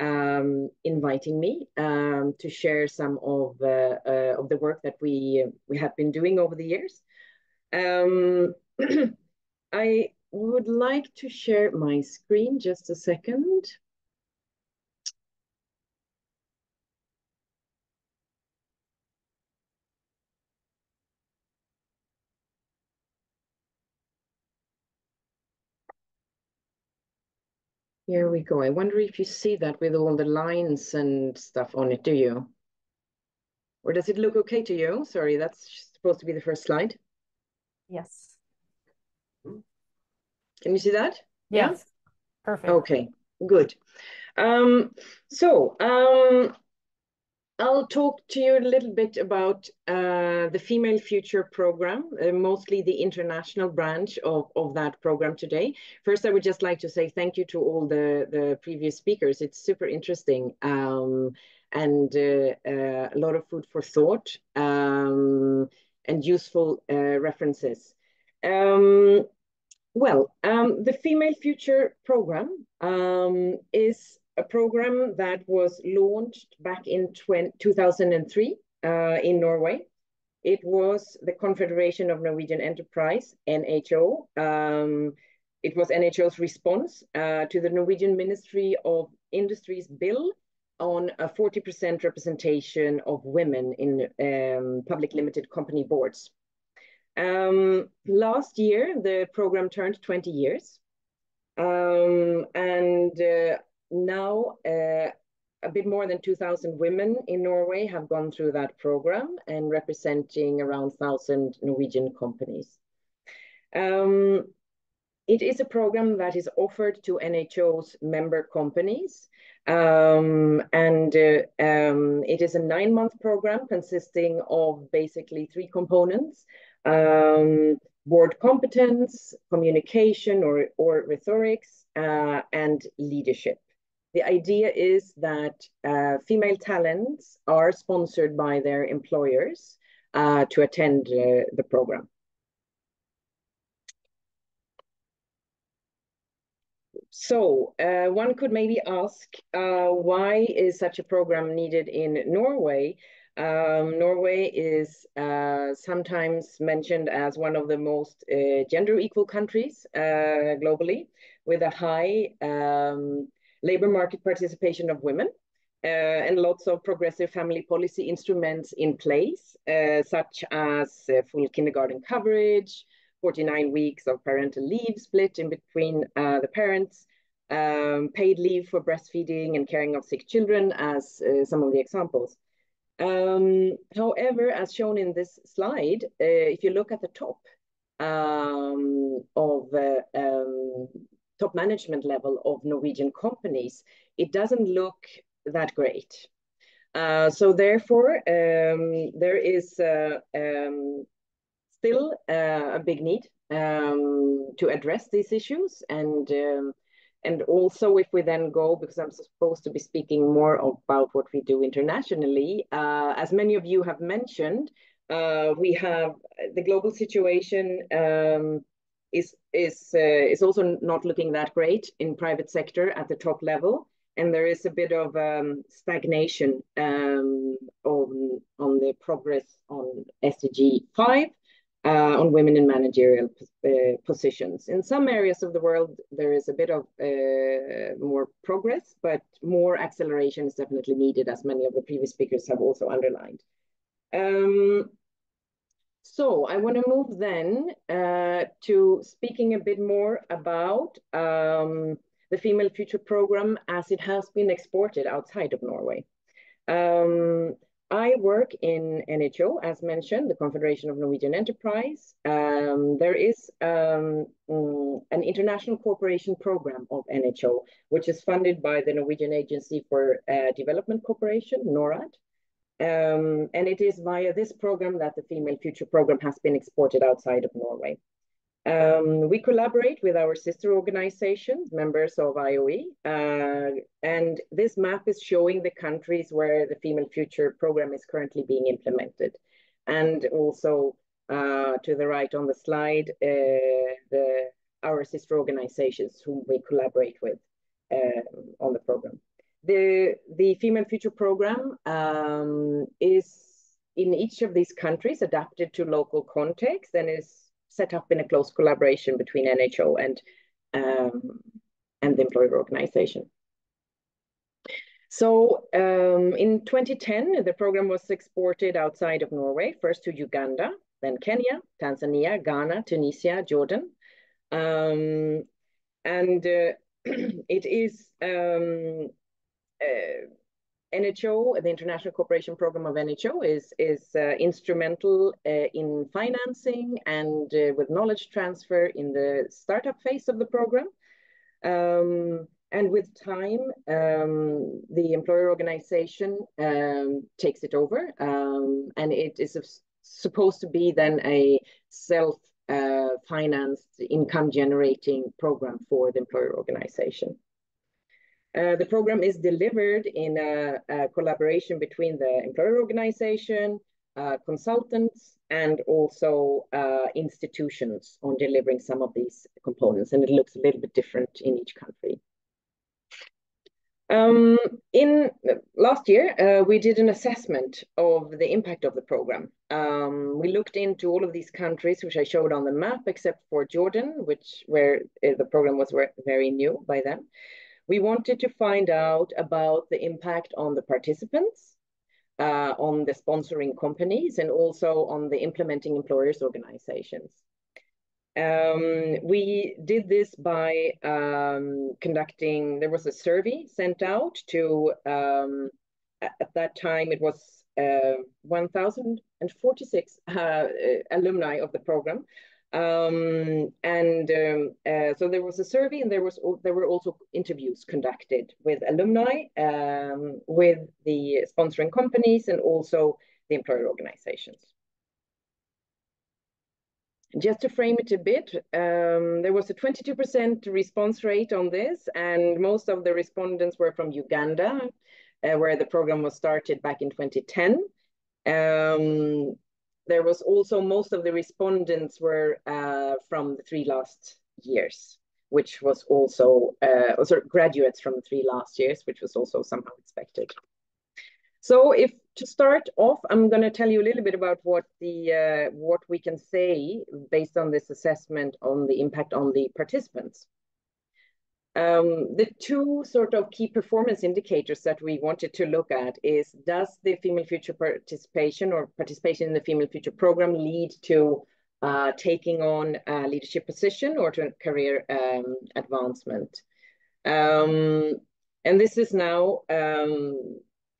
inviting me to share some of the work that we have been doing over the years. I would like to share my screen, just a second. Here we go. I wonder if you see that with all the lines and stuff on it, do you? Or does it look okay to you? Sorry, that's supposed to be the first slide. Yes. Can you see that? Yes. Yeah? Perfect. Okay, good. I'll talk to you a little bit about the Female Future program, mostly the international branch of that program today. First, I would just like to say thank you to all the previous speakers. It's super interesting and a lot of food for thought and useful references. The Female Future program is a program that was launched back in 2003 in Norway. It was the Confederation of Norwegian Enterprise, NHO. It was NHO's response to the Norwegian Ministry of Industry's bill on a 40% representation of women in public limited company boards. Last year, the program turned 20 years. Now, a bit more than 2,000 women in Norway have gone through that program and representing around 1,000 Norwegian companies. It is a program that is offered to NHO's member companies. It is a 9-month program consisting of basically 3 components. Board competence, communication or rhetorics, and leadership. The idea is that female talents are sponsored by their employers to attend the program. So one could maybe ask, why is such a program needed in Norway? Norway is sometimes mentioned as one of the most gender equal countries globally, with a high labor market participation of women and lots of progressive family policy instruments in place, such as full kindergarten coverage, 49 weeks of parental leave split in between the parents, paid leave for breastfeeding and caring of sick children as some of the examples. However, as shown in this slide, if you look at the top of top management level of Norwegian companies, it doesn't look that great. So therefore, there is still a big need to address these issues. And also, if we then go, because I'm supposed to be speaking more about what we do internationally, as many of you have mentioned, we have the global situation is also not looking that great in private sector at the top level, and there is a bit of stagnation on the progress on SDG 5 on women in managerial positions. In some areas of the world, there is a bit of more progress, but more acceleration is definitely needed, as many of the previous speakers have also underlined. So I want to move then to speaking a bit more about the Female Future Program as it has been exported outside of Norway. I work in NHO, as mentioned, the Confederation of Norwegian Enterprise. There is an international cooperation program of NHO, which is funded by the Norwegian Agency for Development Cooperation, NORAD. And it is via this program that the Female Future Program has been exported outside of Norway. We collaborate with our sister organizations, members of IOE, and this map is showing the countries where the Female Future Program is currently being implemented. And also to the right on the slide, our sister organizations whom we collaborate with on the program. The Female Future Program is in each of these countries adapted to local context and is set up in a close collaboration between NHO and the employer organization. So in 2010, the program was exported outside of Norway, first to Uganda, then Kenya, Tanzania, Ghana, Tunisia, Jordan. And it is NHO, the International Cooperation Program of NHO, is instrumental in financing and with knowledge transfer in the startup phase of the program. And with time, the employer organization takes it over, and it is supposed to be then a self-financed income-generating program for the employer organization. The program is delivered in a collaboration between the employer organization, consultants, and also institutions on delivering some of these components. And it looks a little bit different in each country. In last year, we did an assessment of the impact of the program. We looked into all of these countries, which I showed on the map, except for Jordan, where the program was very new by then. We wanted to find out about the impact on the participants, on the sponsoring companies, and also on the implementing employers organizations. We did this by conducting, there was a survey sent out to, at that time it was 1,046 alumni of the program. So there was a survey, and there were also interviews conducted with alumni, with the sponsoring companies, and also the employer organizations. Just to frame it a bit, there was a 22% response rate on this, and most of the respondents were from Uganda, where the program was started back in 2010. There was also most of the respondents were from the 3 last years, which was also graduates from the 3 last years, which was also somehow expected. So to start off, I'm going to tell you a little bit about what we can say based on this assessment on the impact on the participants. The 2 sort of key performance indicators that we wanted to look at is, does the Female Future participation or participation in the Female Future Program lead to taking on a leadership position or to a career advancement? And this is now,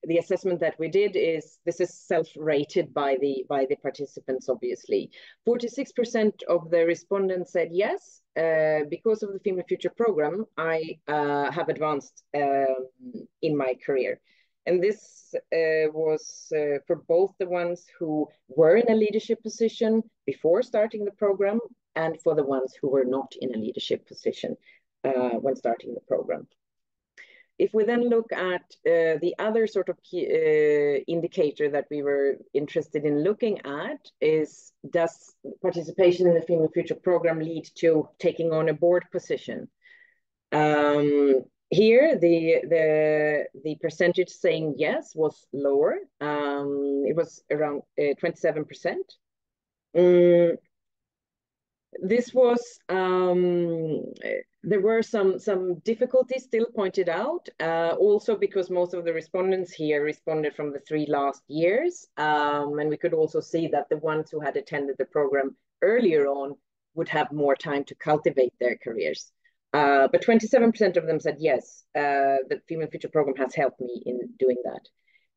the assessment that we did is, this is self-rated by the participants, obviously. 46% of the respondents said yes, because of the Female Future Program, I have advanced in my career. And this was for both the ones who were in a leadership position before starting the program, and for the ones who were not in a leadership position when starting the program. If we then look at the other sort of key, indicator that we were interested in looking at is, does participation in the Female Future program lead to taking on a board position? Here, the percentage saying yes was lower. It was around 27%. This was, there were some difficulties still pointed out, also because most of the respondents here responded from the 3 last years. And we could also see that the ones who had attended the program earlier on would have more time to cultivate their careers. But 27% of them said, yes, the Female Future program has helped me in doing that.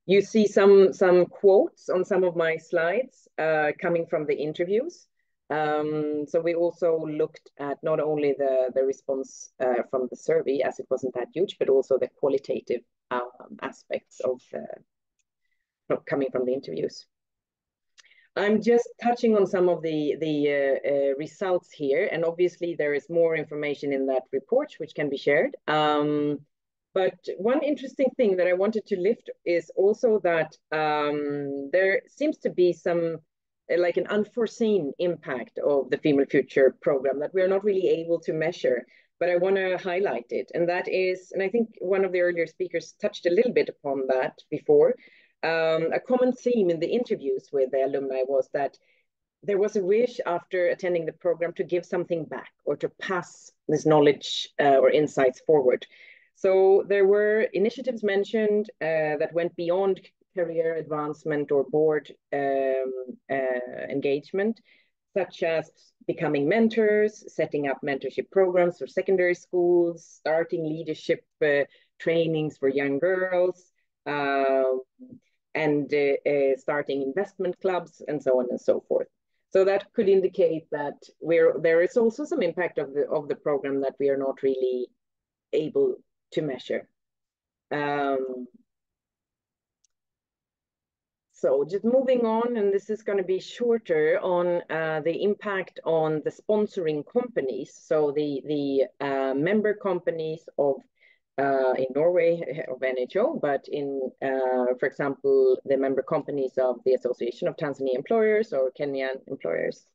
You see some quotes on some of my slides coming from the interviews. So we also looked at not only the response from the survey, as it wasn't that huge, but also the qualitative aspects of coming from the interviews. I'm just touching on some of the results here, and obviously there is more information in that report which can be shared. But one interesting thing that I wanted to lift is also that there seems to be some like an unforeseen impact of the Female Future program that we're not really able to measure, but I want to highlight it. And that is, and I think one of the earlier speakers touched a little bit upon that before, a common theme in the interviews with the alumni was that there was a wish after attending the program to give something back or to pass this knowledge or insights forward. So there were initiatives mentioned that went beyond career advancement or board engagement, such as becoming mentors, setting up mentorship programs for secondary schools, starting leadership trainings for young girls, and starting investment clubs, and so on and so forth. So that could indicate that there is also some impact of the program that we are not really able to measure. So just moving on, and this is going to be shorter, on the impact on the sponsoring companies. So the member companies of in Norway of NHO, but in, for example, the member companies of the Association of Tanzania Employers or Kenyan Employers.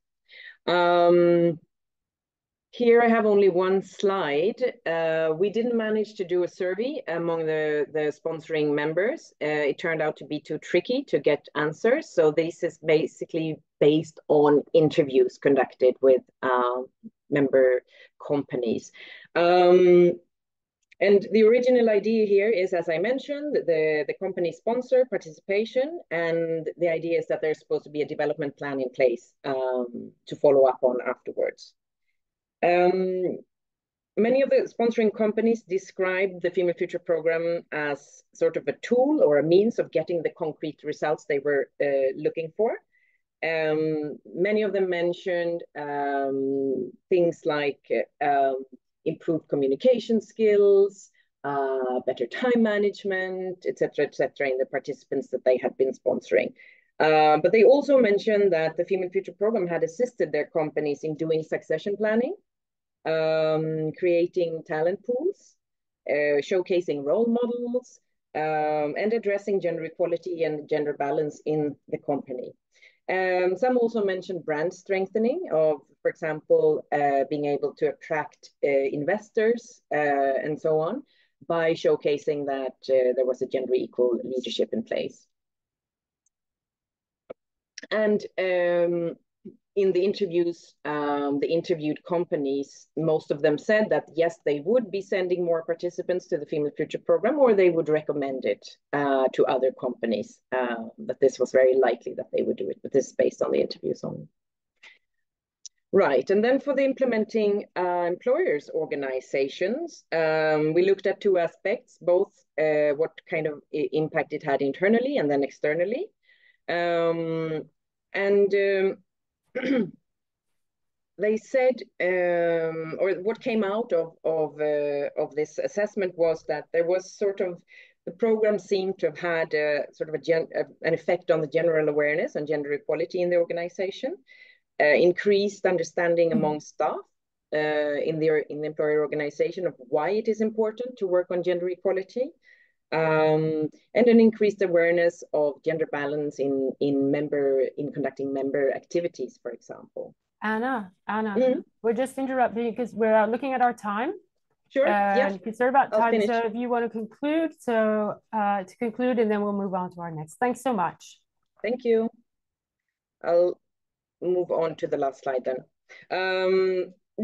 Here I have only one slide. We didn't manage to do a survey among the sponsoring members. It turned out to be too tricky to get answers. So this is basically based on interviews conducted with member companies. And the original idea here is, as I mentioned, the company sponsor participation, and the idea is that there's supposed to be a development plan in place to follow up on afterwards. Many of the sponsoring companies describe the Female Future program as sort of a tool or a means of getting the concrete results they were looking for. Many of them mentioned things like improved communication skills, better time management, et cetera, in the participants that they had been sponsoring. But they also mentioned that the Female Future program had assisted their companies in doing succession planning, creating talent pools, showcasing role models, and addressing gender equality and gender balance in the company. Some also mentioned brand strengthening of, for example, being able to attract investors and so on by showcasing that there was a gender equal leadership in place. And in the interviews, the interviewed companies, most of them said that yes, they would be sending more participants to the Female Future program, or they would recommend it to other companies, that this was very likely that they would do it, but this is based on the interviews only. Right, and then for the implementing employers organizations, we looked at two aspects, both what kind of impact it had internally and then externally. They said, or what came out of this assessment was that there was sort of, the program seemed to have had sort of an effect on the general awareness and gender equality in the organization, increased understanding among staff, in the employer organization of why it is important to work on gender equality, and an increased awareness of gender balance in conducting member activities, for example. Anna, we're just interrupting because we're looking at our time. Sure. And Yes. it's about time. Finish. So if you want to conclude, to conclude, and then we'll move on to our next. Thanks so much. Thank you. I'll move on to the last slide then.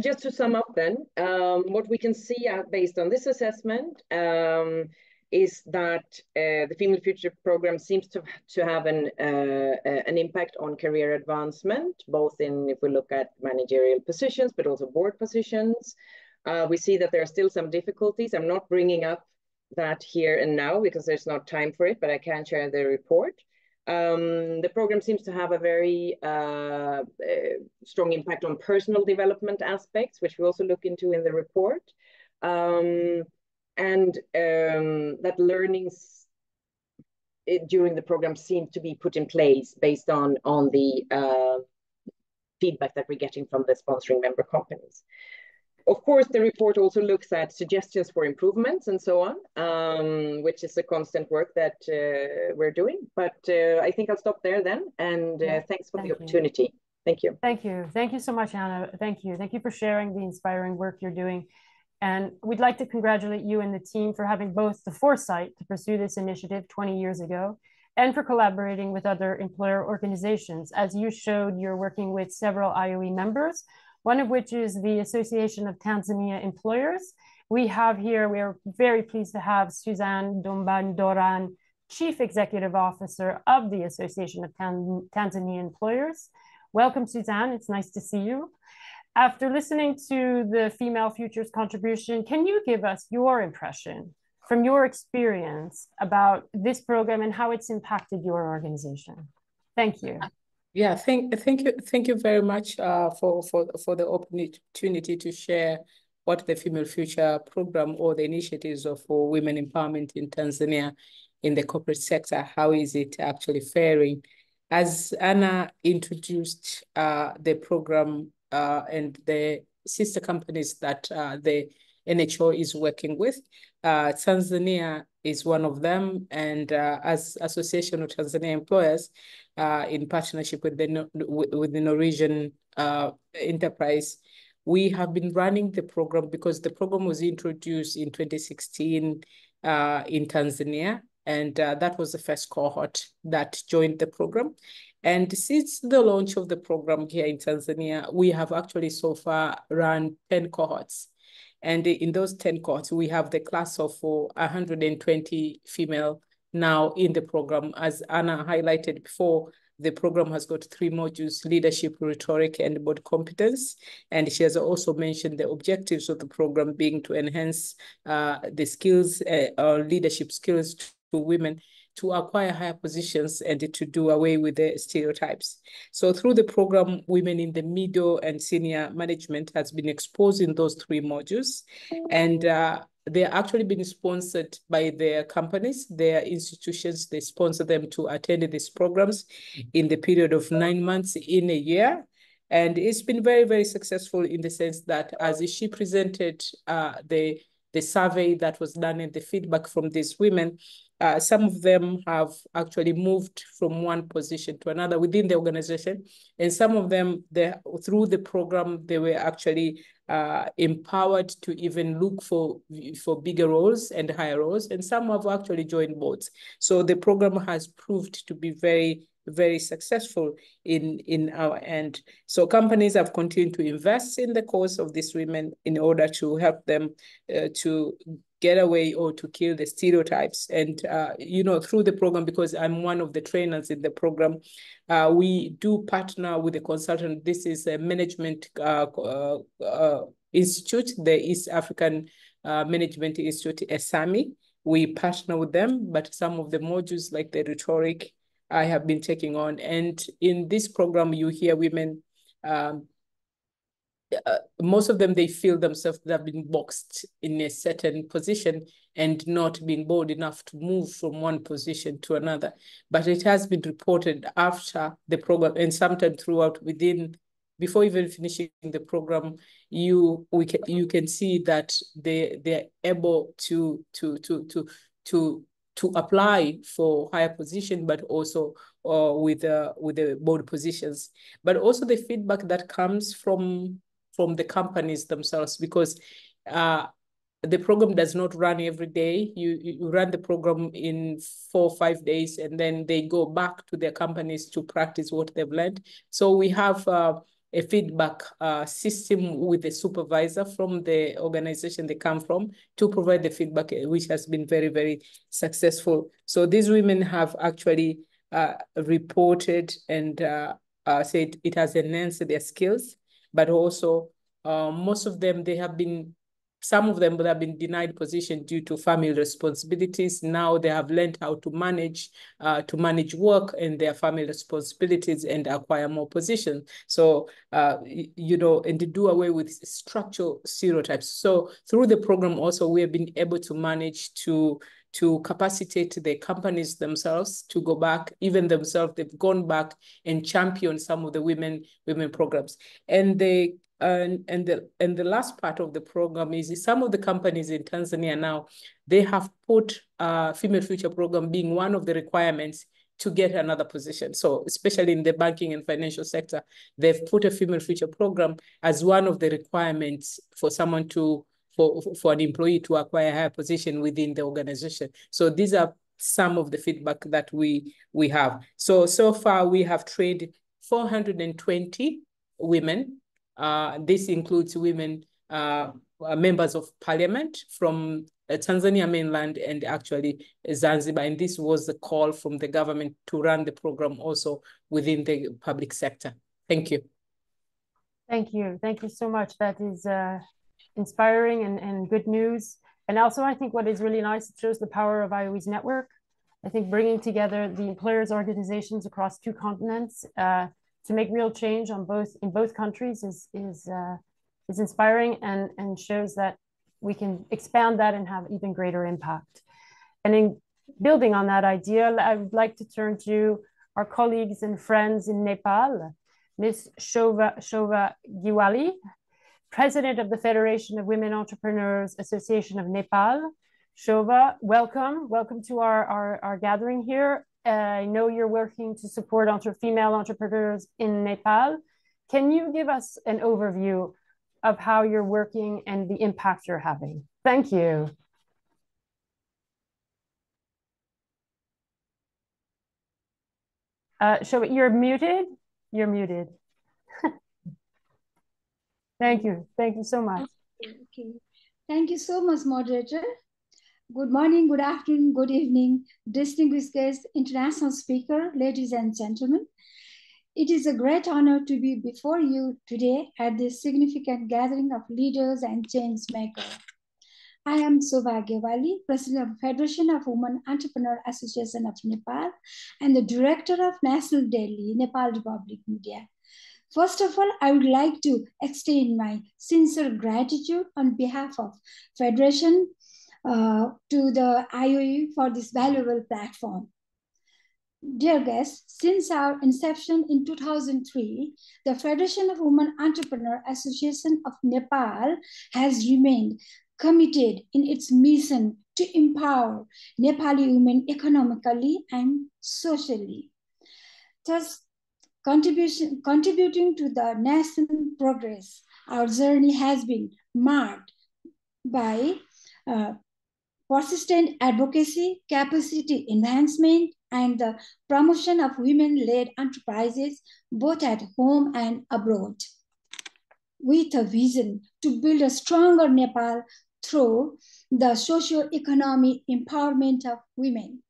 Just to sum up then, what we can see based on this assessment is that the Female Future Program seems to have an impact on career advancement, both if we look at managerial positions, but also board positions. We see that there are still some difficulties. I'm not bringing up that here and now because there's not time for it, but I can share the report. The program seems to have a very strong impact on personal development aspects, which we also look into in the report. That learnings during the program seem to be put in place based on the feedback that we're getting from the sponsoring member companies. Of course, the report also looks at suggestions for improvements and so on, which is a constant work that we're doing. But I think I'll stop there then. And thanks for the opportunity. Thank you. Thank you. Thank you so much, Anna. Thank you. Thank you for sharing the inspiring work you're doing. And we'd like to congratulate you and the team for having both the foresight to pursue this initiative 20 years ago and for collaborating with other employer organizations. As you showed, you're working with several IOE members, one of which is the Association of Tanzania Employers. We are very pleased to have Suzanne Dombandoran, Chief Executive Officer of the Association of Tanzania Employers. Welcome, Suzanne. It's nice to see you. After listening to the Female Futures contribution, can you give us your impression from your experience about this program and how it's impacted your organization? Thank you. Yeah, thank you very much for the opportunity to share what the Female Future Program or the initiatives for women empowerment in Tanzania in the corporate sector. How is it actually faring? As Anna introduced the program and the sister companies that the NHO is working with, Tanzania is one of them, and as Association of Tanzania Employers, in partnership with the Norwegian enterprise, we have been running the program because the program was introduced in 2016 in Tanzania, and that was the first cohort that joined the program. And since the launch of the program here in Tanzania, we have actually so far run 10 cohorts. And in those 10 cohorts, we have the class of 120 female now in the program. As Anna highlighted before, the program has got 3 modules: leadership, rhetoric, and board competence. And she has also mentioned the objectives of the program being to enhance the skills, leadership skills to women, to acquire higher positions and to do away with the stereotypes. So through the program, women in the middle and senior management has been exposed in those 3 modules. And they're actually being sponsored by their companies, their institutions. They sponsor them to attend these programs in the period of 9 months in a year. And it's been very, very successful in the sense that as she presented the survey that was done and the feedback from these women, some of them have actually moved from one position to another within the organization. And some of them, through the program, they were actually empowered to even look for bigger roles and higher roles. And some have actually joined boards. So the program has proved to be very, very successful in our end. So companies have continued to invest in the cause of these women in order to help them to get away or to kill the stereotypes. And, through the program, because I'm one of the trainers in the program, we do partner with a consultant. This is a management institute, the East African Management Institute, ESAMI. We partner with them, but some of the modules like the rhetoric, I have been taking on. And in this program, you hear women, most of them, they feel themselves that have been boxed in a certain position and not being bold enough to move from one position to another. But it has been reported after the program and sometimes throughout within before even finishing the program, you can see that they're able to apply for higher position, but also with the board positions, but also the feedback that comes from the companies themselves, because the program does not run every day. You run the program in 4 or 5 days, and then they go back to their companies to practice what they've learned. So we have a feedback system with the supervisor from the organization they come from to provide the feedback, which has been very, very successful. So these women have actually reported and said it has enhanced their skills, but also most of them, some of them would have been denied position due to family responsibilities. Now they have learned how to manage work and their family responsibilities and acquire more positions. So, and to do away with structural stereotypes. So through the program also, we have been able to manage to capacitate the companies themselves to go back, even themselves, they've gone back and championed some of the women programs. And the last part of the program is some of the companies in Tanzania now, they have put Female Future program being one of the requirements to get another position. So especially in the banking and financial sector, they've put a Female Future program as one of the requirements for someone for an employee to acquire a higher position within the organization. So these are some of the feedback that we have. So far we have trained 420 women. This includes women, members of parliament from Tanzania mainland and actually Zanzibar. And this was the call from the government to run the program also within the public sector. Thank you. Thank you. Thank you so much. That is inspiring and good news. And also, I think what is really nice, it shows the power of IOE's network. I think bringing together the employers' organizations across 2 continents to make real change in both countries is inspiring and shows that we can expand that and have even greater impact. And in building on that idea, I would like to turn to our colleagues and friends in Nepal, Ms. Shova Giwali, President of the Federation of Women Entrepreneurs Association of Nepal. Shova, welcome to our gathering here. I know you're working to support female entrepreneurs in Nepal. Can you give us an overview of how you're working and the impact you're having? Thank you. Shova, you're muted. You're muted. Thank you. Thank you so much. Okay. Thank you so much, moderator. Good morning, good afternoon, good evening, distinguished guests, international speaker, ladies and gentlemen. It is a great honor to be before you today at this significant gathering of leaders and change makers. I am Shova Giwali, President of Federation of Women Entrepreneur Association of Nepal and the Director of National Daily, Nepal Republic Media. First of all, I would like to extend my sincere gratitude on behalf of Federation to the IOE for this valuable platform. Dear guests, since our inception in 2003, the Federation of Women Entrepreneur Association of Nepal has remained committed in its mission to empower Nepali women economically and socially. Thus, contributing to the national progress, our journey has been marked by persistent advocacy, capacity enhancement, and the promotion of women-led enterprises, both at home and abroad, with a vision to build a stronger Nepal through the socio-economic empowerment of women.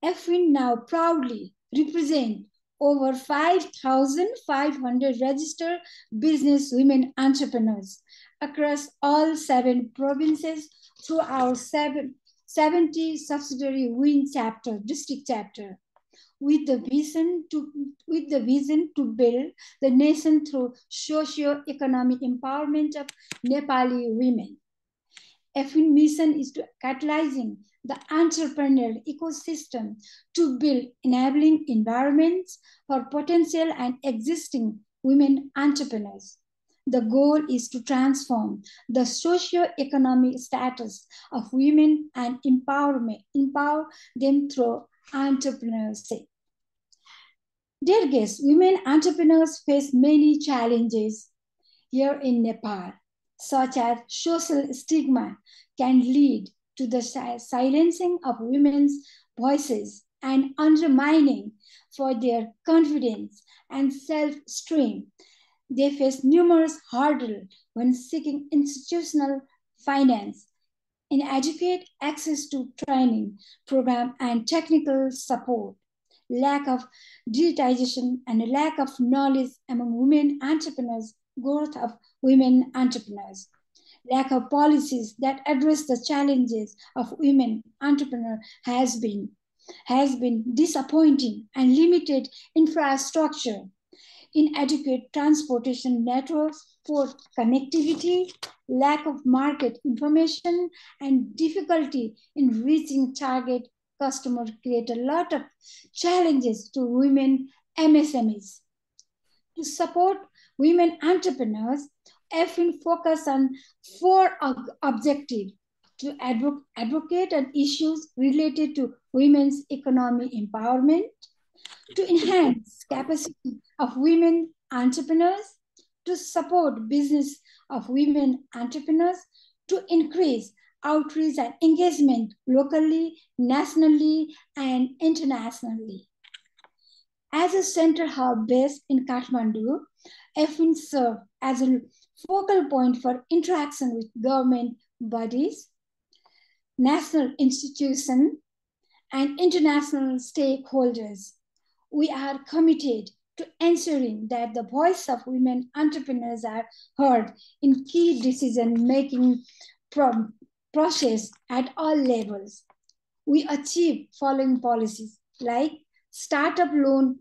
FWIN now proudly represents over 5,500 registered business women entrepreneurs across all 7 provinces through our 70 subsidiary WIN chapter, district chapter, with the vision to build the nation through socio-economic empowerment of Nepali women. FWIN mission is to catalyzing the entrepreneurial ecosystem to build enabling environments for potential and existing women entrepreneurs. The goal is to transform the socio-economic status of women and empower them through entrepreneurship. Dear guests, women entrepreneurs face many challenges here in Nepal, such as social stigma can lead to the silencing of women's voices and undermining for their confidence and self-esteem. They face numerous hurdles when seeking institutional finance, inadequate access to training program and technical support, lack of digitization, and a lack of knowledge among women entrepreneurs, growth of women entrepreneurs, lack of policies that address the challenges of women entrepreneurs has been disappointing, and limited infrastructure, inadequate transportation networks for connectivity, lack of market information, and difficulty in reaching target customers create a lot of challenges to women MSMEs. To support women entrepreneurs, EFIN focus on 4 objectives: to advocate on issues related to women's economic empowerment, to enhance capacity of women entrepreneurs, to support business of women entrepreneurs, to increase outreach and engagement locally, nationally, and internationally. As a center hub based in Kathmandu, EFIN serves as a focal point for interaction with government bodies, national institutions, and international stakeholders. We are committed to ensuring that the voice of women entrepreneurs are heard in key decision-making process at all levels. We achieve following policies like startup loan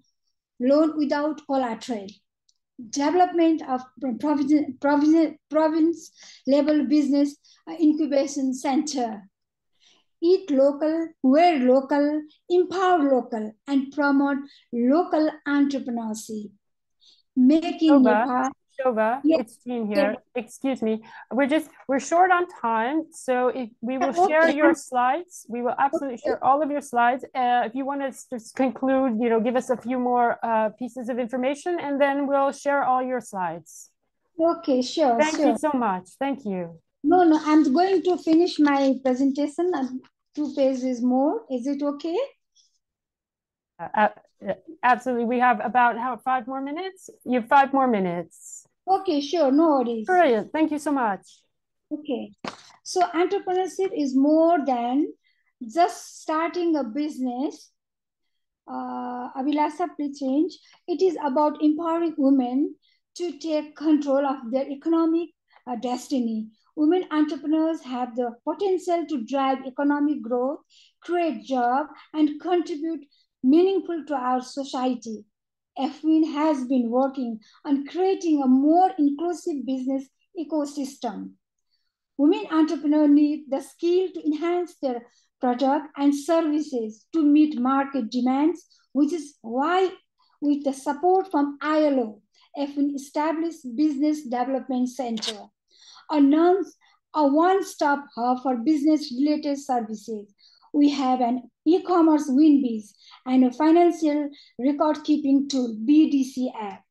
without collateral, development of province level business incubation center, eat local, wear local, empower local, and promote local entrepreneurship. Making Nepal. Shobha, Yes. it's Jean here. Excuse me. We're short on time, so if we will share your slides, we will absolutely share all of your slides. If you want to just conclude, give us a few more pieces of information, and then we'll share all your slides. Okay, sure. Thank you so much. Thank you. No, I'm going to finish my presentation and 2 pages more. Is it okay? Absolutely. We have about 5 more minutes? You have 5 more minutes. Okay, sure. No worries. Brilliant. Thank you so much. Okay. So entrepreneurship is more than just starting a business. Abhilasha, please change. It is about empowering women to take control of their economic destiny. Women entrepreneurs have the potential to drive economic growth, create jobs, and contribute meaningful to our society. EFIN has been working on creating a more inclusive business ecosystem. Women entrepreneurs need the skill to enhance their product and services to meet market demands, which is why, with the support from ILO, EFIN established Business Development Center, a one-stop hub for business-related services. We have an e-commerce WinBiz and a financial record-keeping tool, BDC app,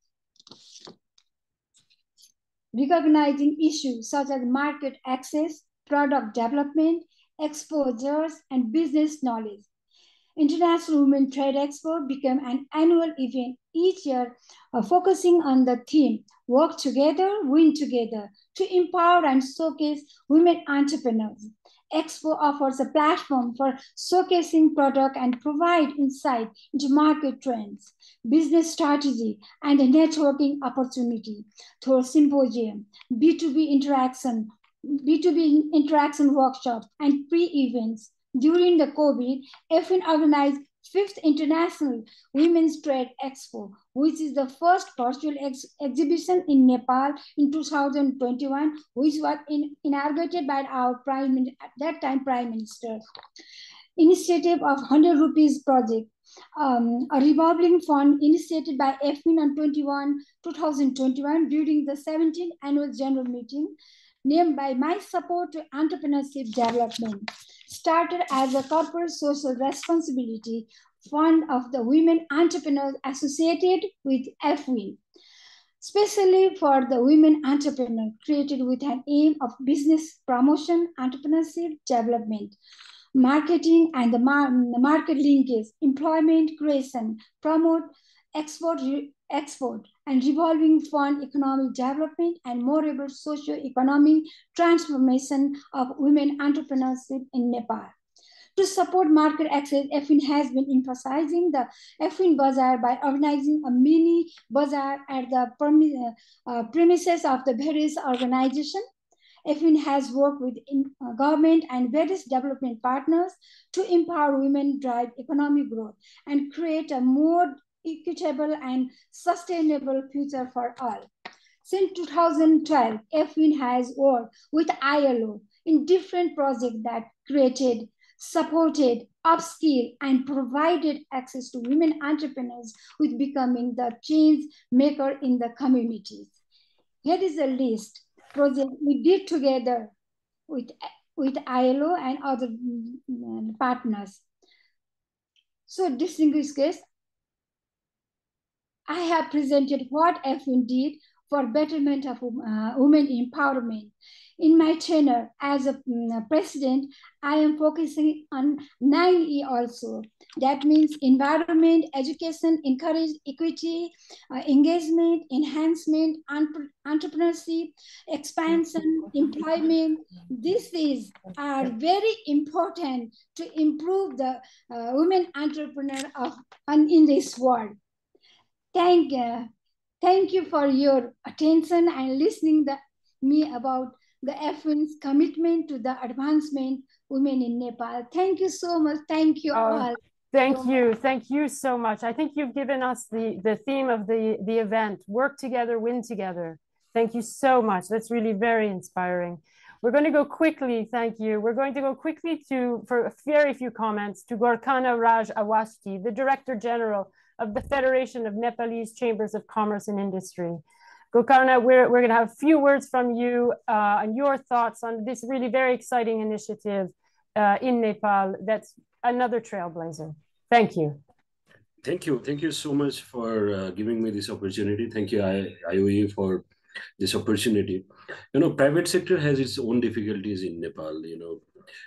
recognizing issues such as market access, product development, exposures, and business knowledge. International Women Trade Expo became an annual event each year, focusing on the theme, work together, win together, to empower and showcase women entrepreneurs. Expo offers a platform for showcasing product and provide insight into market trends, business strategy, and a networking opportunity through symposium, B2B interaction workshop, and pre-events. During the COVID, EFIN organized 5th International Women's Trade Expo, which is the first virtual exhibition in Nepal in 2021, which was inaugurated by our at that time Prime Minister. initiative of 100 rupees project, a revolving fund initiated by FIN on 2021 during the 17th annual general meeting, named by My Support to Entrepreneurship Development, started as a corporate social responsibility fund of the women entrepreneurs associated with FIN, especially for the women entrepreneur, created with an aim of business promotion, entrepreneurship development, marketing and the market linkage, employment creation, promote export, and revolving fund economic development, and moreover socio-economic transformation of women entrepreneurship in Nepal. To support market access, FIN has been emphasizing the FIN Bazaar by organizing a mini bazaar at the premises of the various organizations. FIN has worked with government and various development partners to empower women, drive economic growth, and create a more equitable and sustainable future for all. Since 2012, FIN has worked with ILO in different projects that created, supported, upskilled, and provided access to women entrepreneurs with becoming the change maker in the communities. Here is a list project we did together with ILO and other partners. So, distinguished guests, I have presented what FIN did for betterment of women empowerment. In my tenure as a president, I am focusing on 9E also. That means environment, education, encourage equity, engagement, enhancement, entrepreneurship, expansion, employment. These are very important to improve the women entrepreneur in this world. Thank you for your attention and listening to me about the FIN's commitment to the advancement women in Nepal. Thank you so much. Thank you all. Thank you. Thank you so much. I think you've given us the theme of the event, work together, win together. Thank you so much. That's really very inspiring. We're going to go quickly, thank you. We're going to go quickly for very few comments, to Gorkana Raj Awasthi, the Director General of the Federation of Nepalese Chambers of Commerce and Industry. Gorkana, we're going to have a few words from you and your thoughts on this really very exciting initiative in Nepal. That's another trailblazer. Thank you. Thank you. Thank you so much for giving me this opportunity. Thank you, IOE, for this opportunity. You know, private sector has its own difficulties in Nepal, you know,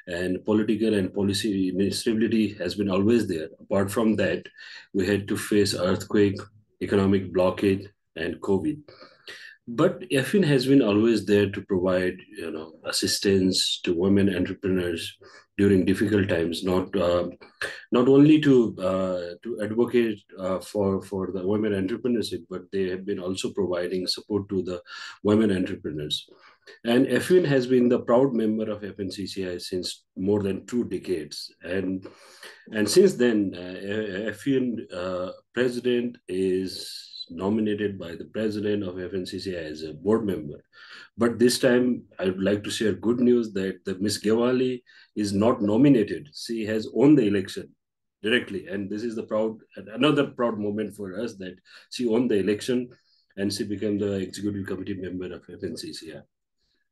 and political and policy instability has been always there. Apart from that, we had to face earthquake, economic blockade, and COVID. But FIN has been always there to provide, you know, assistance to women entrepreneurs during difficult times, not only to advocate for the women entrepreneurship, but they have been also providing support to the women entrepreneurs. And FIN has been the proud member of FNCCI since more than 2 decades. And since then, FIN president is nominated by the president of FNCCI as a board member. But this time, I would like to share good news that the Ms. Gewali is not nominated. She has won the election directly. And this is another proud moment for us, that she won the election and she became the executive committee member of FNCCI.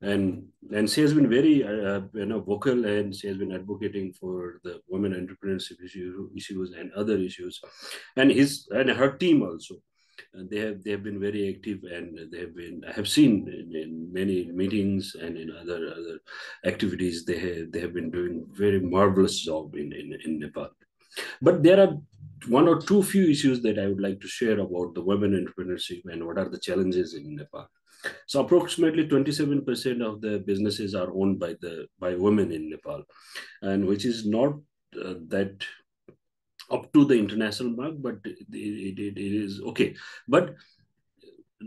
And she has been very vocal, and she has been advocating for the women entrepreneurship issues and other issues. And her team also. They have been very active, and I have seen in many meetings and in other activities, they have been doing very marvelous job in Nepal. But there are 1 or 2 few issues that I would like to share about the women entrepreneurship and what are the challenges in Nepal. So approximately 27% of the businesses are owned by women in Nepal, and which is not that up to the international mark, but it is okay. But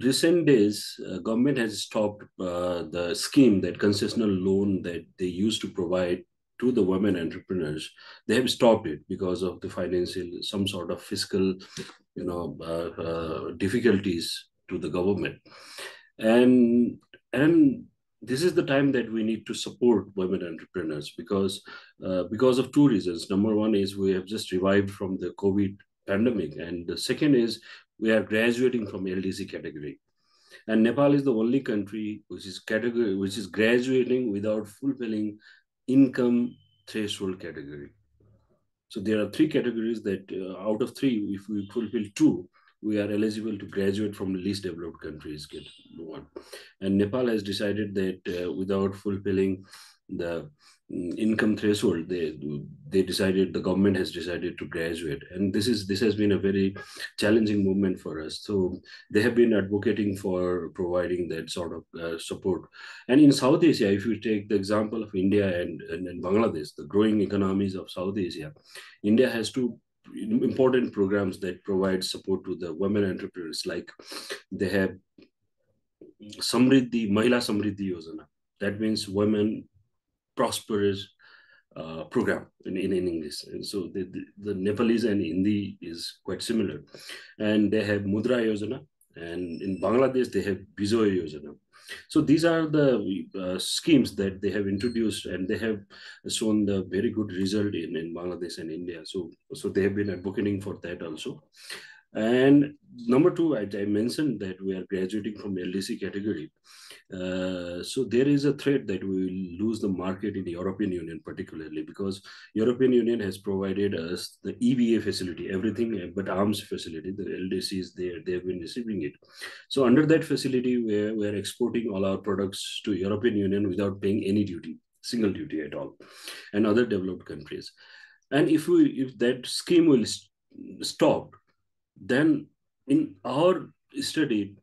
recent days, government has stopped the scheme, that concessional loan that they used to provide to the women entrepreneurs. They have stopped it because of the some sort of fiscal, difficulties to the government. And this is the time that we need to support women entrepreneurs because of two reasons. Number one is we have just revived from the COVID pandemic, and the second is we are graduating from LDC category. And Nepal is the only country which is graduating without fulfilling income threshold category. So there are three categories that out of three, if we fulfill two, we are eligible to graduate from least developed countries, get one. And Nepal has decided that without fulfilling the income threshold, the government has decided to graduate. And this has been a very challenging movement for us. So they have been advocating for providing that sort of support. And in South Asia, if you take the example of India and Bangladesh, the growing economies of South Asia, India has two important programs that provide support to the women entrepreneurs. Like they have Samriddhi, Mahila Samriddhi Yojana. That means women prosperous program in English. And so the Nepalese and Hindi is quite similar. And they have Mudra Yojana. And in Bangladesh, they have Bijoy Yojana. So these are the schemes that they have introduced, and they have shown the very good result in Bangladesh and India. So they have been advocating for that also. And number two, I mentioned that we are graduating from LDC category. So there is a threat that we will lose the market in the European Union, particularly because European Union has provided us the EBA facility, everything but arms facility, the LDCs they have been receiving it. So under that facility, we are exporting all our products to European Union without paying any duty, single duty at all, and other developed countries. And if that scheme will stop, then in our study,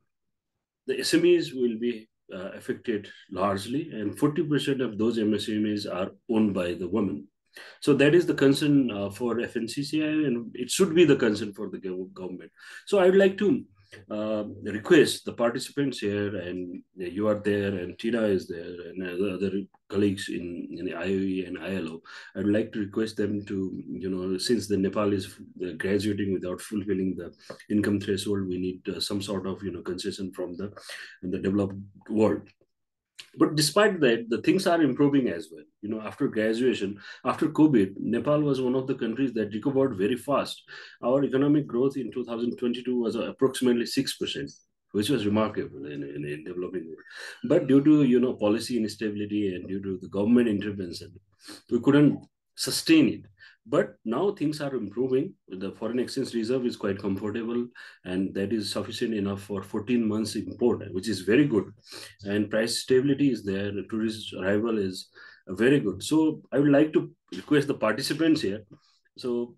the SMEs will be affected largely, and 40% of those MSMEs are owned by the women. So that is the concern for FNCCI, and it should be the concern for the government. So I would like to request the participants here, and you are there, and Tina is there, and other colleagues in the IOE and ILO. I would like to request them to, since the Nepal is graduating without fulfilling the income threshold, we need some sort of, concession from the developed world. But despite that, the things are improving as well. After graduation, after COVID, Nepal was one of the countries that recovered very fast. Our economic growth in 2022 was approximately 6%, which was remarkable in developing world. But due to policy instability and due to the government intervention, we couldn't sustain it. But now things are improving. The foreign exchange reserve is quite comfortable, and that is sufficient enough for 14 months import, which is very good. And price stability is there. The tourist arrival is very good. So I would like to request the participants here. So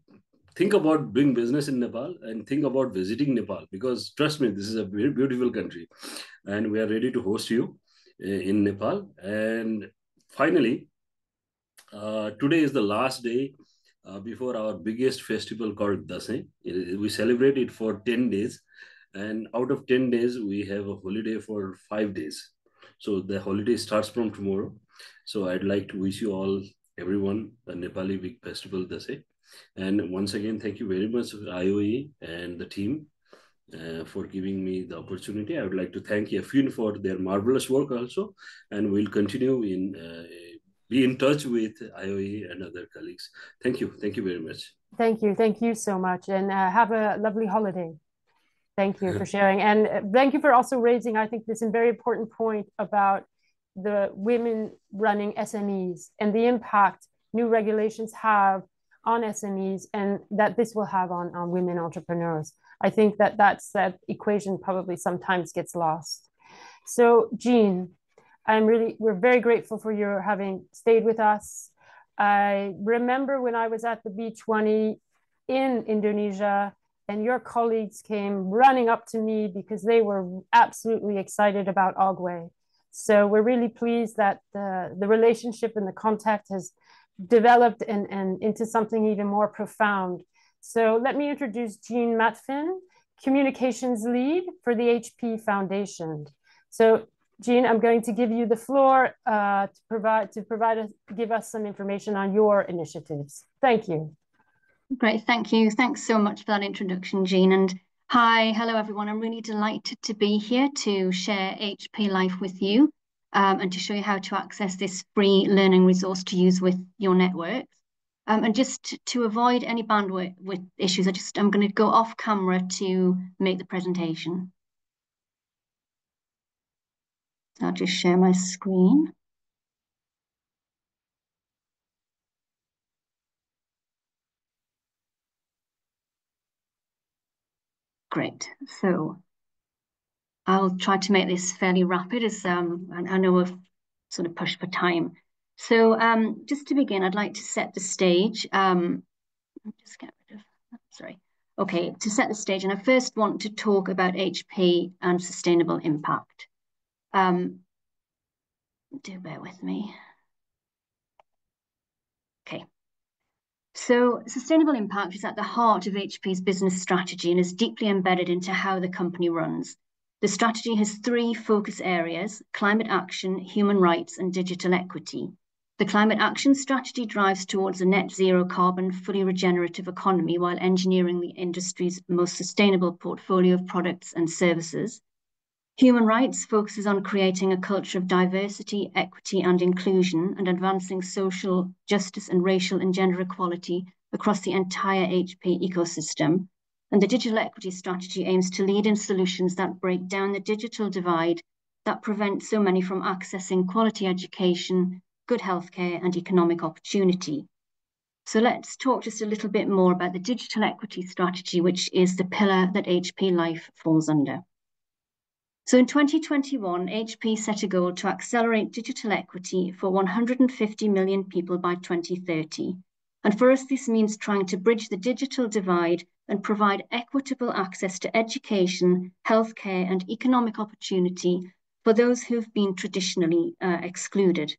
think about doing business in Nepal and think about visiting Nepal, because trust me, this is a very beautiful country, and we are ready to host you in Nepal. And finally, today is the last day before our biggest festival called Dasai. We celebrate it for 10 days. And out of 10 days, we have a holiday for 5 days. So the holiday starts from tomorrow. So I'd like to wish you all, everyone, a Nepali big festival Dasai. And once again, thank you very much, IOE and the team, for giving me the opportunity. I would like to thank Yafin for their marvelous work also. And we'll continue be in touch with IOE and other colleagues. Thank you. Thank you very much. Thank you. Thank you so much. And have a lovely holiday. Thank you for sharing. And thank you for also raising, I think, this is a very important point about the women running SMEs and the impact new regulations have on SMEs and that this will have on women entrepreneurs. I think that equation probably sometimes gets lost. So Jean, we're very grateful for your having stayed with us. I remember when I was at the B20 in Indonesia and your colleagues came running up to me because they were absolutely excited about Ogway. So we're really pleased that the relationship and the contact has developed and into something even more profound. So let me introduce Jean Matfin, Communications Lead for the HP Foundation. So Jean, I'm going to give you the floor to give us some information on your initiatives. Thank you. Great, thank you. Thanks so much for that introduction, Jean. And hello everyone. I'm really delighted to be here to share HP Life with you. and to show you how to access this free learning resource to use with your networks. And just to avoid any bandwidth with issues, I'm going to go off camera to make the presentation. So I'll just share my screen. Great. So I'll try to make this fairly rapid, as I know we've sort of pushed for time. So just to begin, I'd like to set the stage. Just get rid of that, sorry. Okay, to set the stage, and I first want to talk about HP and sustainable impact. Do bear with me. Okay. So sustainable impact is at the heart of HP's business strategy and is deeply embedded into how the company runs. The strategy has 3 focus areas: climate action, human rights, and digital equity. The climate action strategy drives towards a net zero carbon, fully regenerative economy while engineering the industry's most sustainable portfolio of products and services. Human rights focuses on creating a culture of diversity, equity, and inclusion, and advancing social justice and racial and gender equality across the entire HP ecosystem. And the digital equity strategy aims to lead in solutions that break down the digital divide that prevent so many from accessing quality education, good healthcare, and economic opportunity. So let's talk just a little bit more about the digital equity strategy, which is the pillar that HP Life falls under. So in 2021, HP set a goal to accelerate digital equity for 150 million people by 2030. And for us, this means trying to bridge the digital divide and provide equitable access to education, healthcare, and economic opportunity for those who've been traditionally excluded.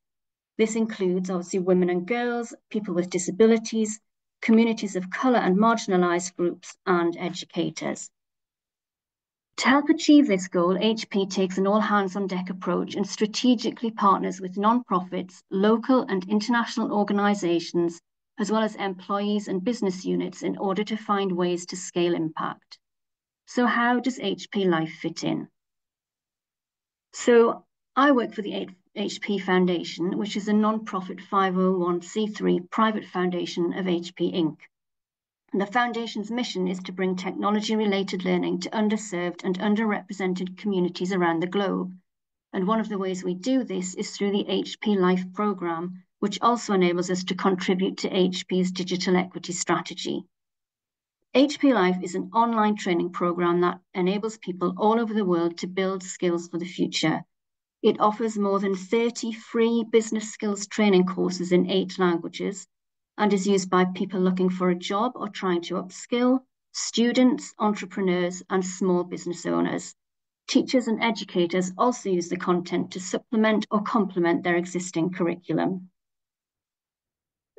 This includes obviously women and girls, people with disabilities, communities of color and marginalized groups, and educators. To help achieve this goal, HP takes an all-hands-on-deck approach and strategically partners with nonprofits, local and international organizations, as well as employees and business units in order to find ways to scale impact. So how does HP Life fit in? So I work for the HP Foundation, which is a nonprofit 501c3 private foundation of HP Inc. And the Foundation's mission is to bring technology-related learning to underserved and underrepresented communities around the globe. And one of the ways we do this is through the HP Life program, which also enables us to contribute to HP's digital equity strategy. HP Life is an online training program that enables people all over the world to build skills for the future. It offers more than 30 free business skills training courses in 8 languages, and is used by people looking for a job or trying to upskill, students, entrepreneurs, and small business owners. Teachers and educators also use the content to supplement or complement their existing curriculum.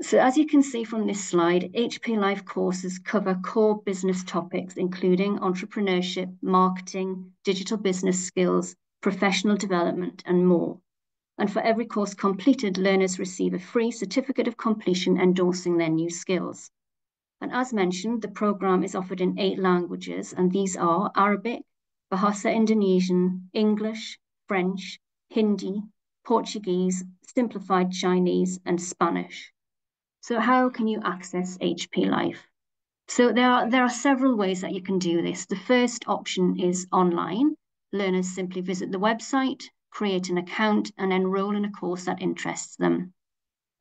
So as you can see from this slide, HP Life courses cover core business topics, including entrepreneurship, marketing, digital business skills, professional development, and more. And for every course completed, learners receive a free certificate of completion endorsing their new skills. And as mentioned, the program is offered in 8 languages, and these are Arabic, Bahasa Indonesian, English, French, Hindi, Portuguese, Simplified Chinese, and Spanish. So how can you access HP Life? So there are several ways that you can do this. The first option is online. Learners simply visit the website, create an account, and enroll in a course that interests them.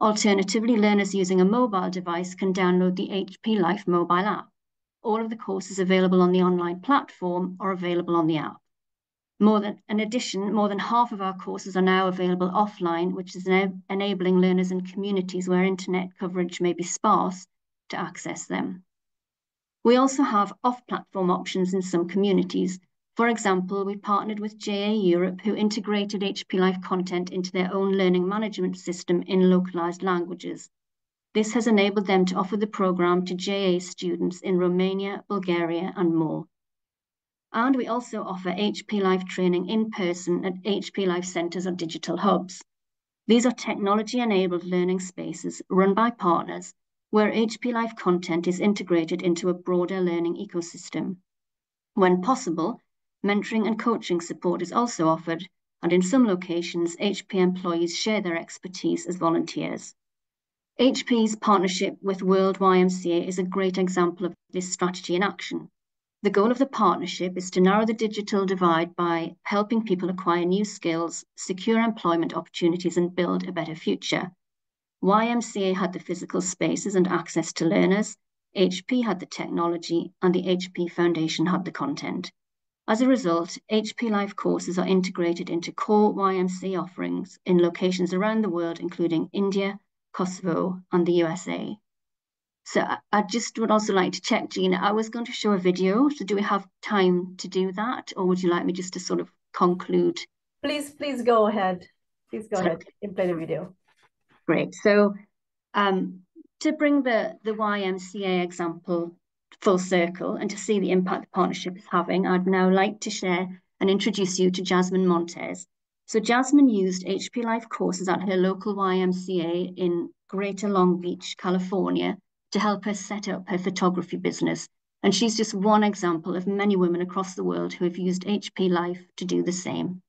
Alternatively, learners using a mobile device can download the HP Life mobile app. All of the courses available on the online platform are available on the app. In addition, more than half of our courses are now available offline, which is enabling learners in communities where internet coverage may be sparse to access them. We also have off-platform options in some communities. For example, we partnered with JA Europe, who integrated HP Life content into their own learning management system in localized languages. This has enabled them to offer the program to JA students in Romania, Bulgaria, and more. And we also offer HP Life training in person at HP Life centers or digital hubs. These are technology-enabled learning spaces run by partners where HP Life content is integrated into a broader learning ecosystem. When possible, mentoring and coaching support is also offered, and in some locations, HP employees share their expertise as volunteers. HP's partnership with World YMCA is a great example of this strategy in action. The goal of the partnership is to narrow the digital divide by helping people acquire new skills, secure employment opportunities, and build a better future. YMCA had the physical spaces and access to learners, HP had the technology, and the HP Foundation had the content. As a result, HP Life courses are integrated into core YMCA offerings in locations around the world, including India, Kosovo, and the USA. So I just would also like to check, Gina, I was going to show a video, so do we have time to do that, or would you like me just to sort of conclude? Please go ahead. Please go ahead and play the video. Great. So to bring the YMCA example full circle and to see the impact the partnership is having, I'd now like to share and introduce you to Jasmine Montes. So Jasmine used HP Life courses at her local YMCA in Greater Long Beach, California, to help her set up her photography business. And she's just one example of many women across the world who have used HP Life to do the same.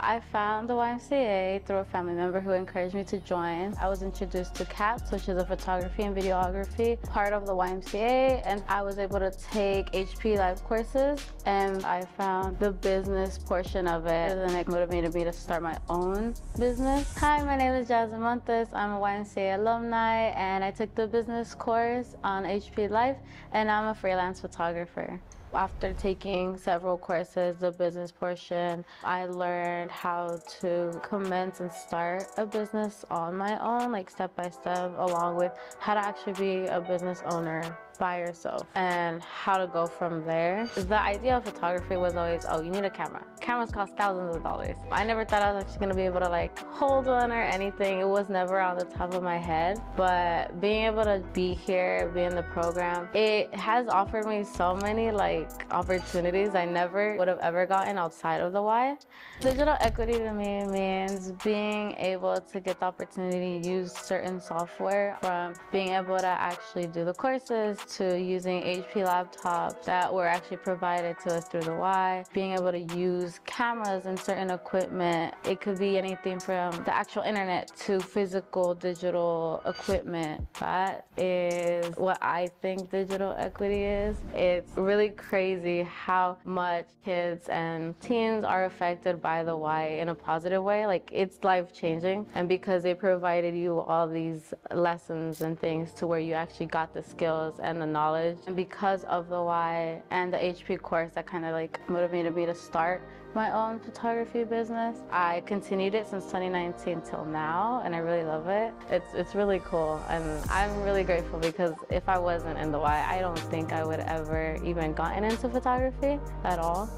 I found the YMCA through a family member who encouraged me to join. I was introduced to CAPS, which is a photography and videography part of the YMCA, and I was able to take HP Life courses, and I found the business portion of it, and it motivated me to start my own business. Hi, my name is Jasmine Montes. I'm a YMCA alumni, and I took the business course on HP Life, and I'm a freelance photographer. After taking several courses, the business portion, I learned how to commence and start a business on my own, like step by step, along with how to actually be a business owner by yourself and how to go from there. The idea of photography was always, oh, you need a camera. Cameras cost thousands of dollars. I never thought I was actually gonna be able to like hold one or anything. It was never on the top of my head, but being able to be here, be in the program, it has offered me so many like opportunities I never would have ever gotten outside of the Y. Digital equity to me means being able to get the opportunity to use certain software, from being able to actually do the courses to using HP laptops that were actually provided to us through the Y, being able to use cameras and certain equipment. It could be anything from the actual internet to physical digital equipment. That is what I think digital equity is. It's really crazy how much kids and teens are affected by the Y in a positive way. Like, it's life-changing, and because they provided you all these lessons and things to where you actually got the skills and the knowledge, and because of the Y and the HP course that kind of like motivated me to start my own photography business. I continued it since 2019 till now, and I really love it. It's really cool, and I'm really grateful, because if I wasn't in the Y, I don't think I would ever even gotten into photography at all.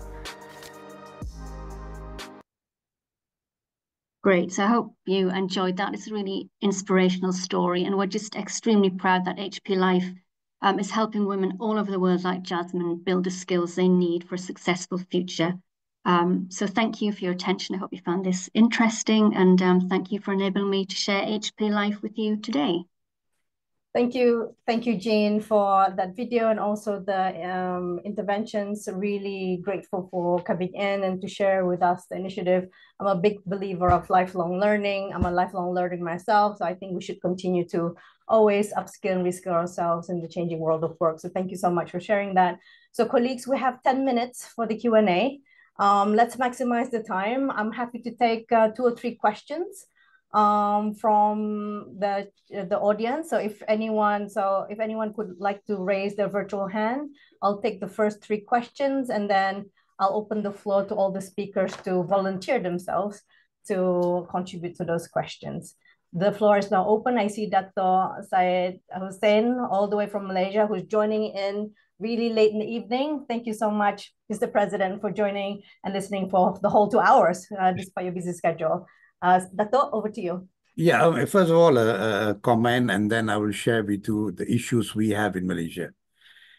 Great, so I hope you enjoyed that. It's a really inspirational story, and we're just extremely proud that HP Life is helping women all over the world like Jasmine build the skills they need for a successful future. So thank you for your attention. I hope you found this interesting, and thank you for enabling me to share HP Life with you today. Thank you, Jean, for that video and also the interventions. Really grateful for coming in and to share with us the initiative. I'm a big believer of lifelong learning. I'm a lifelong learner myself, so I think we should continue to always upskill and reskill ourselves in the changing world of work. So thank you so much for sharing that. So colleagues, we have 10 minutes for the Q&A. Let's maximize the time. I'm happy to take 2 or 3 questions from the audience. So if anyone could like to raise their virtual hand, I'll take the first 3 questions, and then I'll open the floor to all the speakers to volunteer themselves to contribute to those questions. The floor is now open. I see Dr. Syed Hussein, all the way from Malaysia, who's joining in really late in the evening. Thank you so much, Mr. President, for joining and listening for the whole 2 hours, despite your busy schedule. Dato, over to you. Yeah, first of all, a comment, and then I will share with you the issues we have in Malaysia.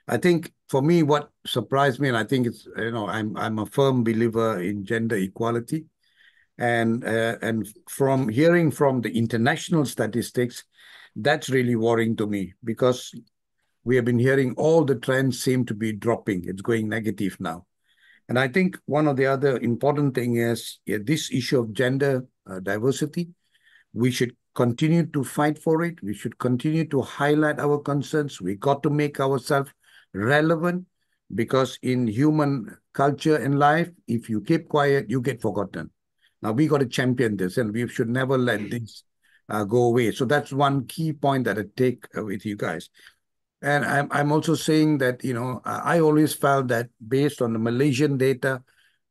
I think for me, what surprised me, and I think it's, I'm a firm believer in gender equality. And from hearing from the international statistics, that's really worrying to me, because we have been hearing all the trends seem to be dropping. It's going negative now. And I think one of the other important thing is this issue of gender diversity. We should continue to fight for it. We should continue to highlight our concerns. We got to make ourselves relevant, because in human culture and life, if you keep quiet, you get forgotten. Now, we got to champion this, and we should never let this go away. So that's one key point that I take with you guys. And I'm also saying that, you know, I always felt that based on the Malaysian data,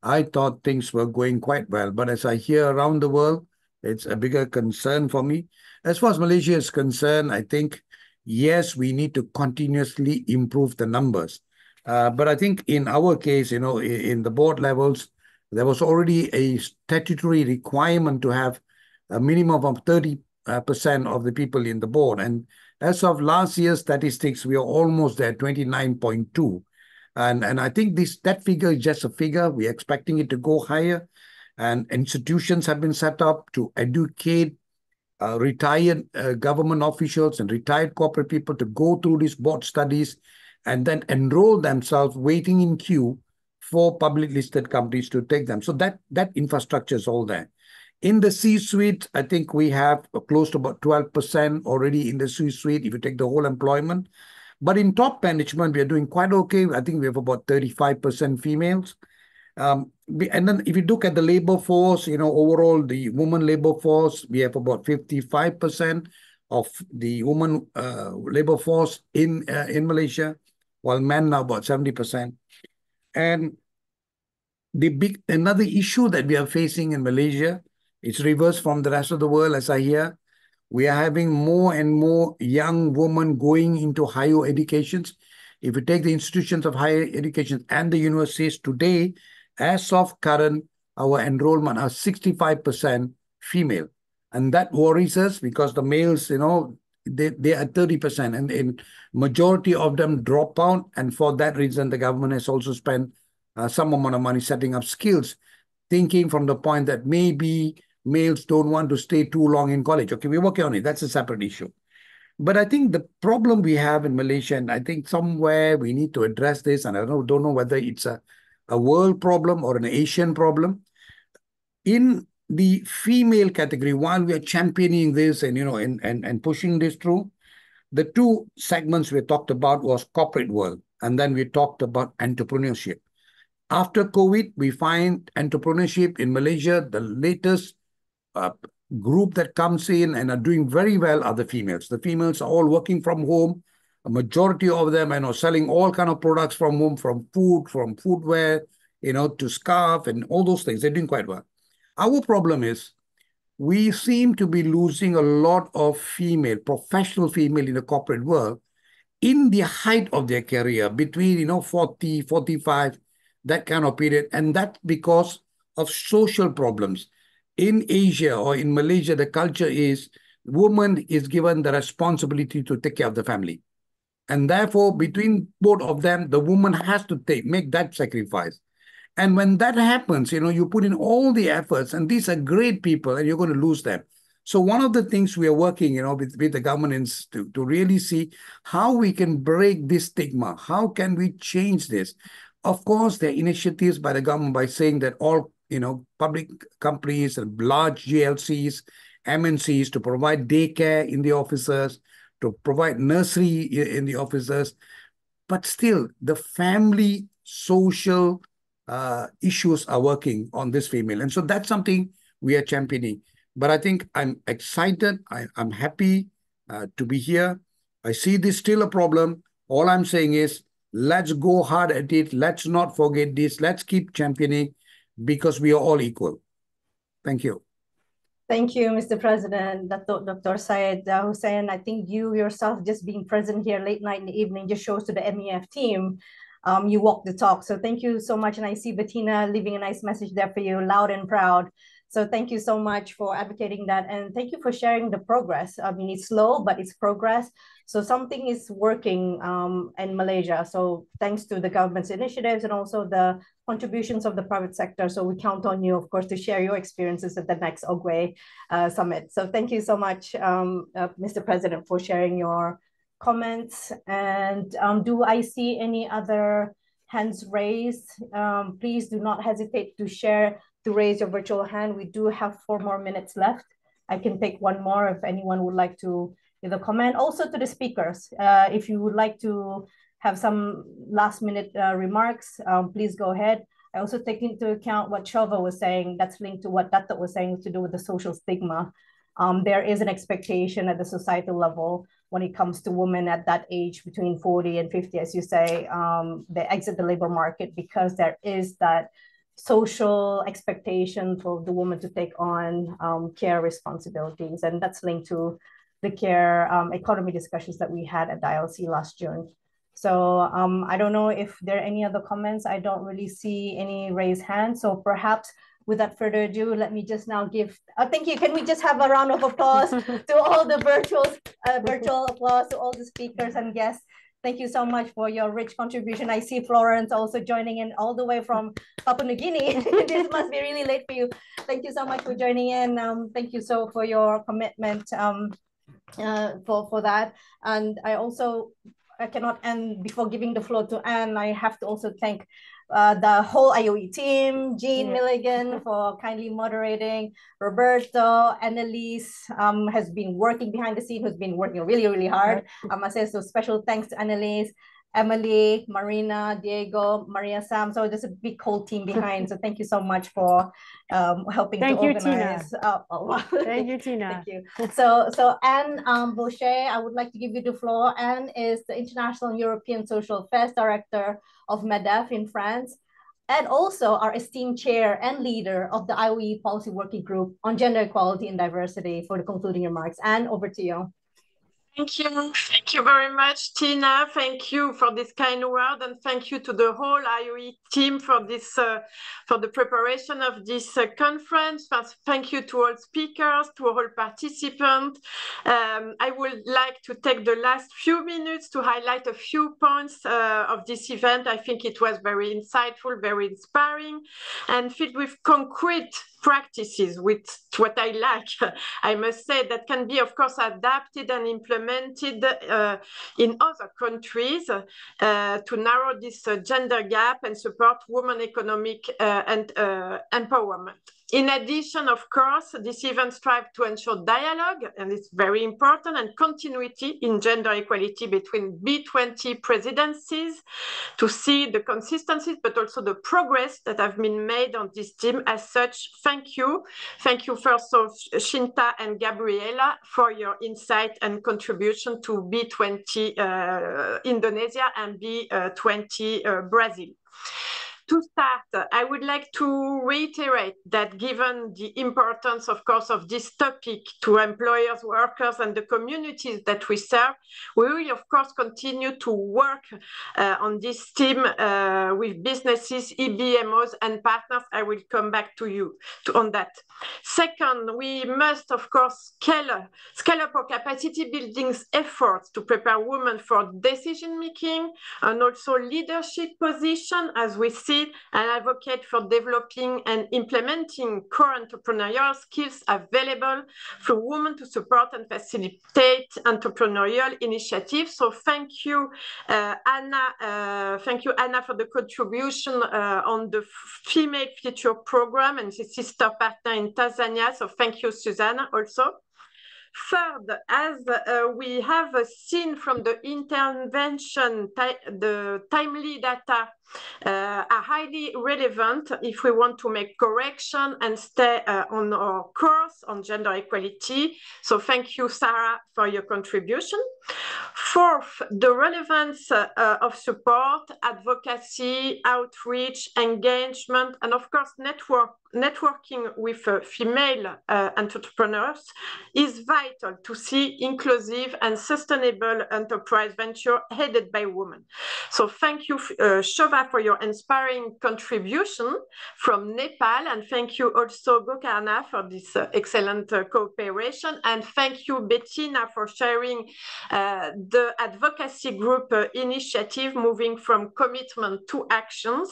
I thought things were going quite well. But as I hear around the world, it's a bigger concern for me. As far as Malaysia is concerned, I think, yes, we need to continuously improve the numbers. But I think in our case, you know, in the board levels, there was already a statutory requirement to have a minimum of 30% of the people in the board. And as of last year's statistics, we are almost there, 29.2. And I think that figure is just a figure. We're expecting it to go higher. And institutions have been set up to educate retired government officials and retired corporate people to go through these board studies and then enroll themselves waiting in queue for public listed companies to take them. So that infrastructure is all there. In the C-suite, I think we have close to about 12% already in the C-suite if you take the whole employment. But in top management, we are doing quite okay. I think we have about 35% females. And then if you look at the labor force, you know, overall, the woman labor force, we have about 55% of the woman labor force in Malaysia, while men now about 70%. And another issue that we are facing in Malaysia, it's reversed from the rest of the world, as I hear. We are having more and more young women going into higher educations. If you take the institutions of higher education and the universities today, as of current, our enrollment are 65% female. And that worries us because the males, you know, they are 30%, and majority of them drop out. And for that reason, the government has also spent some amount of money setting up skills, thinking from the point that maybe males don't want to stay too long in college. Okay, we're working on it. That's a separate issue. But I think the problem we have in Malaysia, and I think somewhere we need to address this, and I don't know whether it's a world problem or an Asian problem. In the female category, while we are championing this and, you know, and pushing this through, the two segments we talked about was corporate world, and then we talked about entrepreneurship. After COVID, we find entrepreneurship in Malaysia, the latest group that comes in and are doing very well are the females. The females are all working from home. A majority of them are, you know, selling all kind of products from home, from food, from footwear, you know, to scarf and all those things. They're doing quite well. Our problem is we seem to be losing a lot of professional female in the corporate world in the height of their career, between, you know, 40, 45, that kind of period. And that's because of social problems. In Asia or in Malaysia, the culture is woman is given the responsibility to take care of the family. And therefore, between both of them, the woman has to make that sacrifice. And when that happens, you know, you put in all the efforts, and these are great people, and you're going to lose them. So one of the things we are working, you know, with the governments to really see how we can break this stigma. How can we change this? Of course, there are initiatives by the government by saying that all, you know, public companies and large GLCs, MNCs to provide daycare in the offices, to provide nursery in the offices. But still, the family social issues are working on this female. And so that's something we are championing. But I think I'm excited. I'm happy to be here. I see this still a problem. All I'm saying is, let's go hard at it. Let's not forget this. Let's keep championing, because we are all equal. Thank you. Thank you, Mr. President, Dr. Syed Hussein. I think you yourself just being present here late night in the evening just shows to the MEF team you walk the talk. So thank you so much. And I see Bettina leaving a nice message there for you, loud and proud. So thank you so much for advocating that. And thank you for sharing the progress. I mean, it's slow, but it's progress. So something is working in Malaysia. So thanks to the government's initiatives and also the contributions of the private sector. So we count on you, of course, to share your experiences at the next OGWE Summit. So thank you so much, Mr. President, for sharing your comments. And do I see any other hands raised. Please do not hesitate to raise your virtual hand. We do have 4 more minutes left. I can take one more if anyone would like to give a comment. Also to the speakers, if you would like to have some last minute remarks, please go ahead. I also take into account what Shova was saying, that's linked to what Dato was saying to do with the social stigma. There is an expectation at the societal level when it comes to women at that age between 40 and 50, as you say, they exit the labor market because there is that social expectation for the woman to take on care responsibilities. And that's linked to the care economy discussions that we had at the ILC last June. So I don't know if there are any other comments. I don't really see any raised hands. So perhaps without further ado, let me just now give, thank you. Can we just have a round of applause to all the virtual applause to all the speakers and guests. Thank you so much for your rich contribution. I see Florence also joining in all the way from Papua New Guinea. This must be really late for you. Thank you so much for joining in. Thank you so for your commitment for that. And I cannot end before giving the floor to Anne. I have to also thank the whole IOE team, Jean Milligan for kindly moderating, Roberto, Annalise has been working behind the scene, who's been working really, really hard. I must say, so special thanks to Annalise, Emily, Marina, Diego, Maria Sam. So there's a big whole team behind. So thank you so much for helping to organize. Thank you, Tina. Thank you. So Anne Boucher, I would like to give you the floor. Anne is the International and European Social Affairs Director of MEDEF in France, and also our esteemed chair and leader of the IOE Policy Working Group on Gender Equality and Diversity for the concluding remarks. Anne, over to you. Thank you. Thank you very much, Tina. Thank you for this kind word, and thank you to the whole IOE team for this, for the preparation of this conference. First, thank you to all speakers, to all participants. I would like to take the last few minutes to highlight a few points of this event. I think it was very insightful, very inspiring, and filled with concrete practices, with what I like, I must say, that can be, of course, adapted and implemented in other countries to narrow this gender gap and support women economic and empowerment. In addition, of course, this event strives to ensure dialogue, and it's very important, and continuity in gender equality between B20 presidencies, to see the consistencies, but also the progress that have been made on this team. As such, thank you. Thank you first of Shinta and Gabriela for your insight and contribution to B20 Indonesia and B20 Brazil. To start, I would like to reiterate that given the importance, of course, of this topic to employers, workers, and the communities that we serve, we will, of course, continue to work on this team with businesses, EBMOs, and partners. I will come back to you on that. Second, we must, of course, scale up our capacity building efforts to prepare women for decision-making and also leadership position, as we see, and advocate for developing and implementing core entrepreneurial skills available for women to support and facilitate entrepreneurial initiatives. So thank you, Anna. Thank you, Anna, for the contribution on the Female Future Program and the sister partner in Tanzania. So thank you, Susanna, also. Third, as we have seen from the intervention, the timely data are highly relevant if we want to make correction and stay on our course on gender equality. So thank you, Sarah, for your contribution. Fourth, the relevance of support, advocacy, outreach, engagement, and of course, networking with female entrepreneurs is vital to see inclusive and sustainable enterprise venture headed by women. So thank you, Shova, for your inspiring contribution from Nepal, and thank you also, Gokarna, for this excellent cooperation, and thank you, Bettina, for sharing the advocacy group initiative moving from commitment to actions.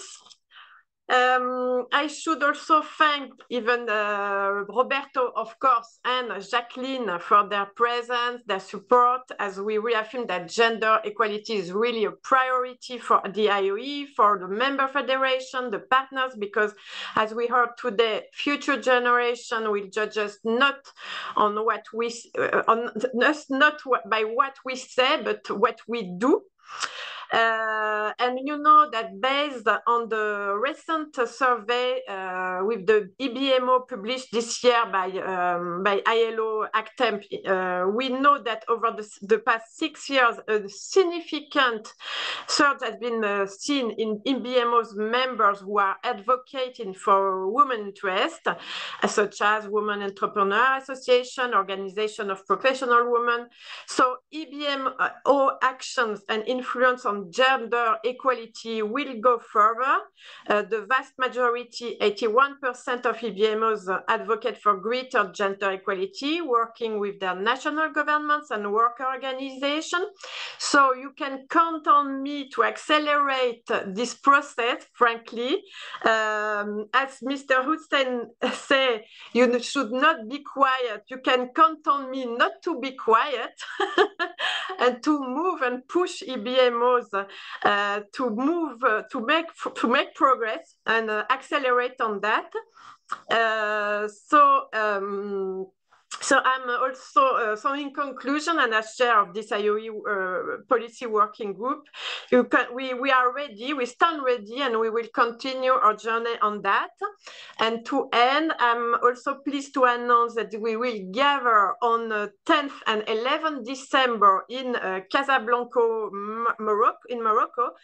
I should also thank even Roberto, of course, and Jacqueline for their presence, their support, as we reaffirm that gender equality is really a priority for the IOE, for the member federation, the partners, because as we heard today, future generation will judge us not on what we, by what we say, but what we do. And you know that based on the recent survey with the EBMO published this year by ILO ACTEMP, we know that over the past 6 years, a significant surge has been seen in EBMO's members who are advocating for women interests, such as Women Entrepreneur Association, Organization of Professional Women. So EBMO actions and influence on gender equality will go further. The vast majority, 81% of EBMOs advocate for greater gender equality, working with their national governments and worker organizations. So you can count on me to accelerate this process, frankly. As Mr. Hussein said, you should not be quiet. You can count on me not to be quiet and to move and push EBMOs to make progress and accelerate on that. So I'm also, so in conclusion, and as chair of this IOE policy working group, we are ready, we stand ready, and we will continue our journey on that. And to end, I'm also pleased to announce that we will gather on 10th and 11th December in Casablanca, Morocco,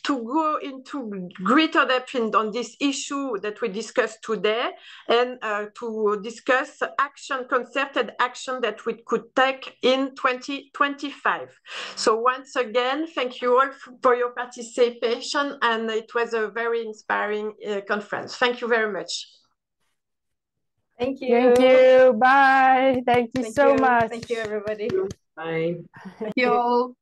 to go into greater depth on this issue that we discussed today, and to discuss concerted action that we could take in 2025. So once again, thank you all for your participation, and it was a very inspiring conference. Thank you very much. Thank you. Thank you. Bye. Thank you so much. Thank you, everybody. Bye. Thank you all.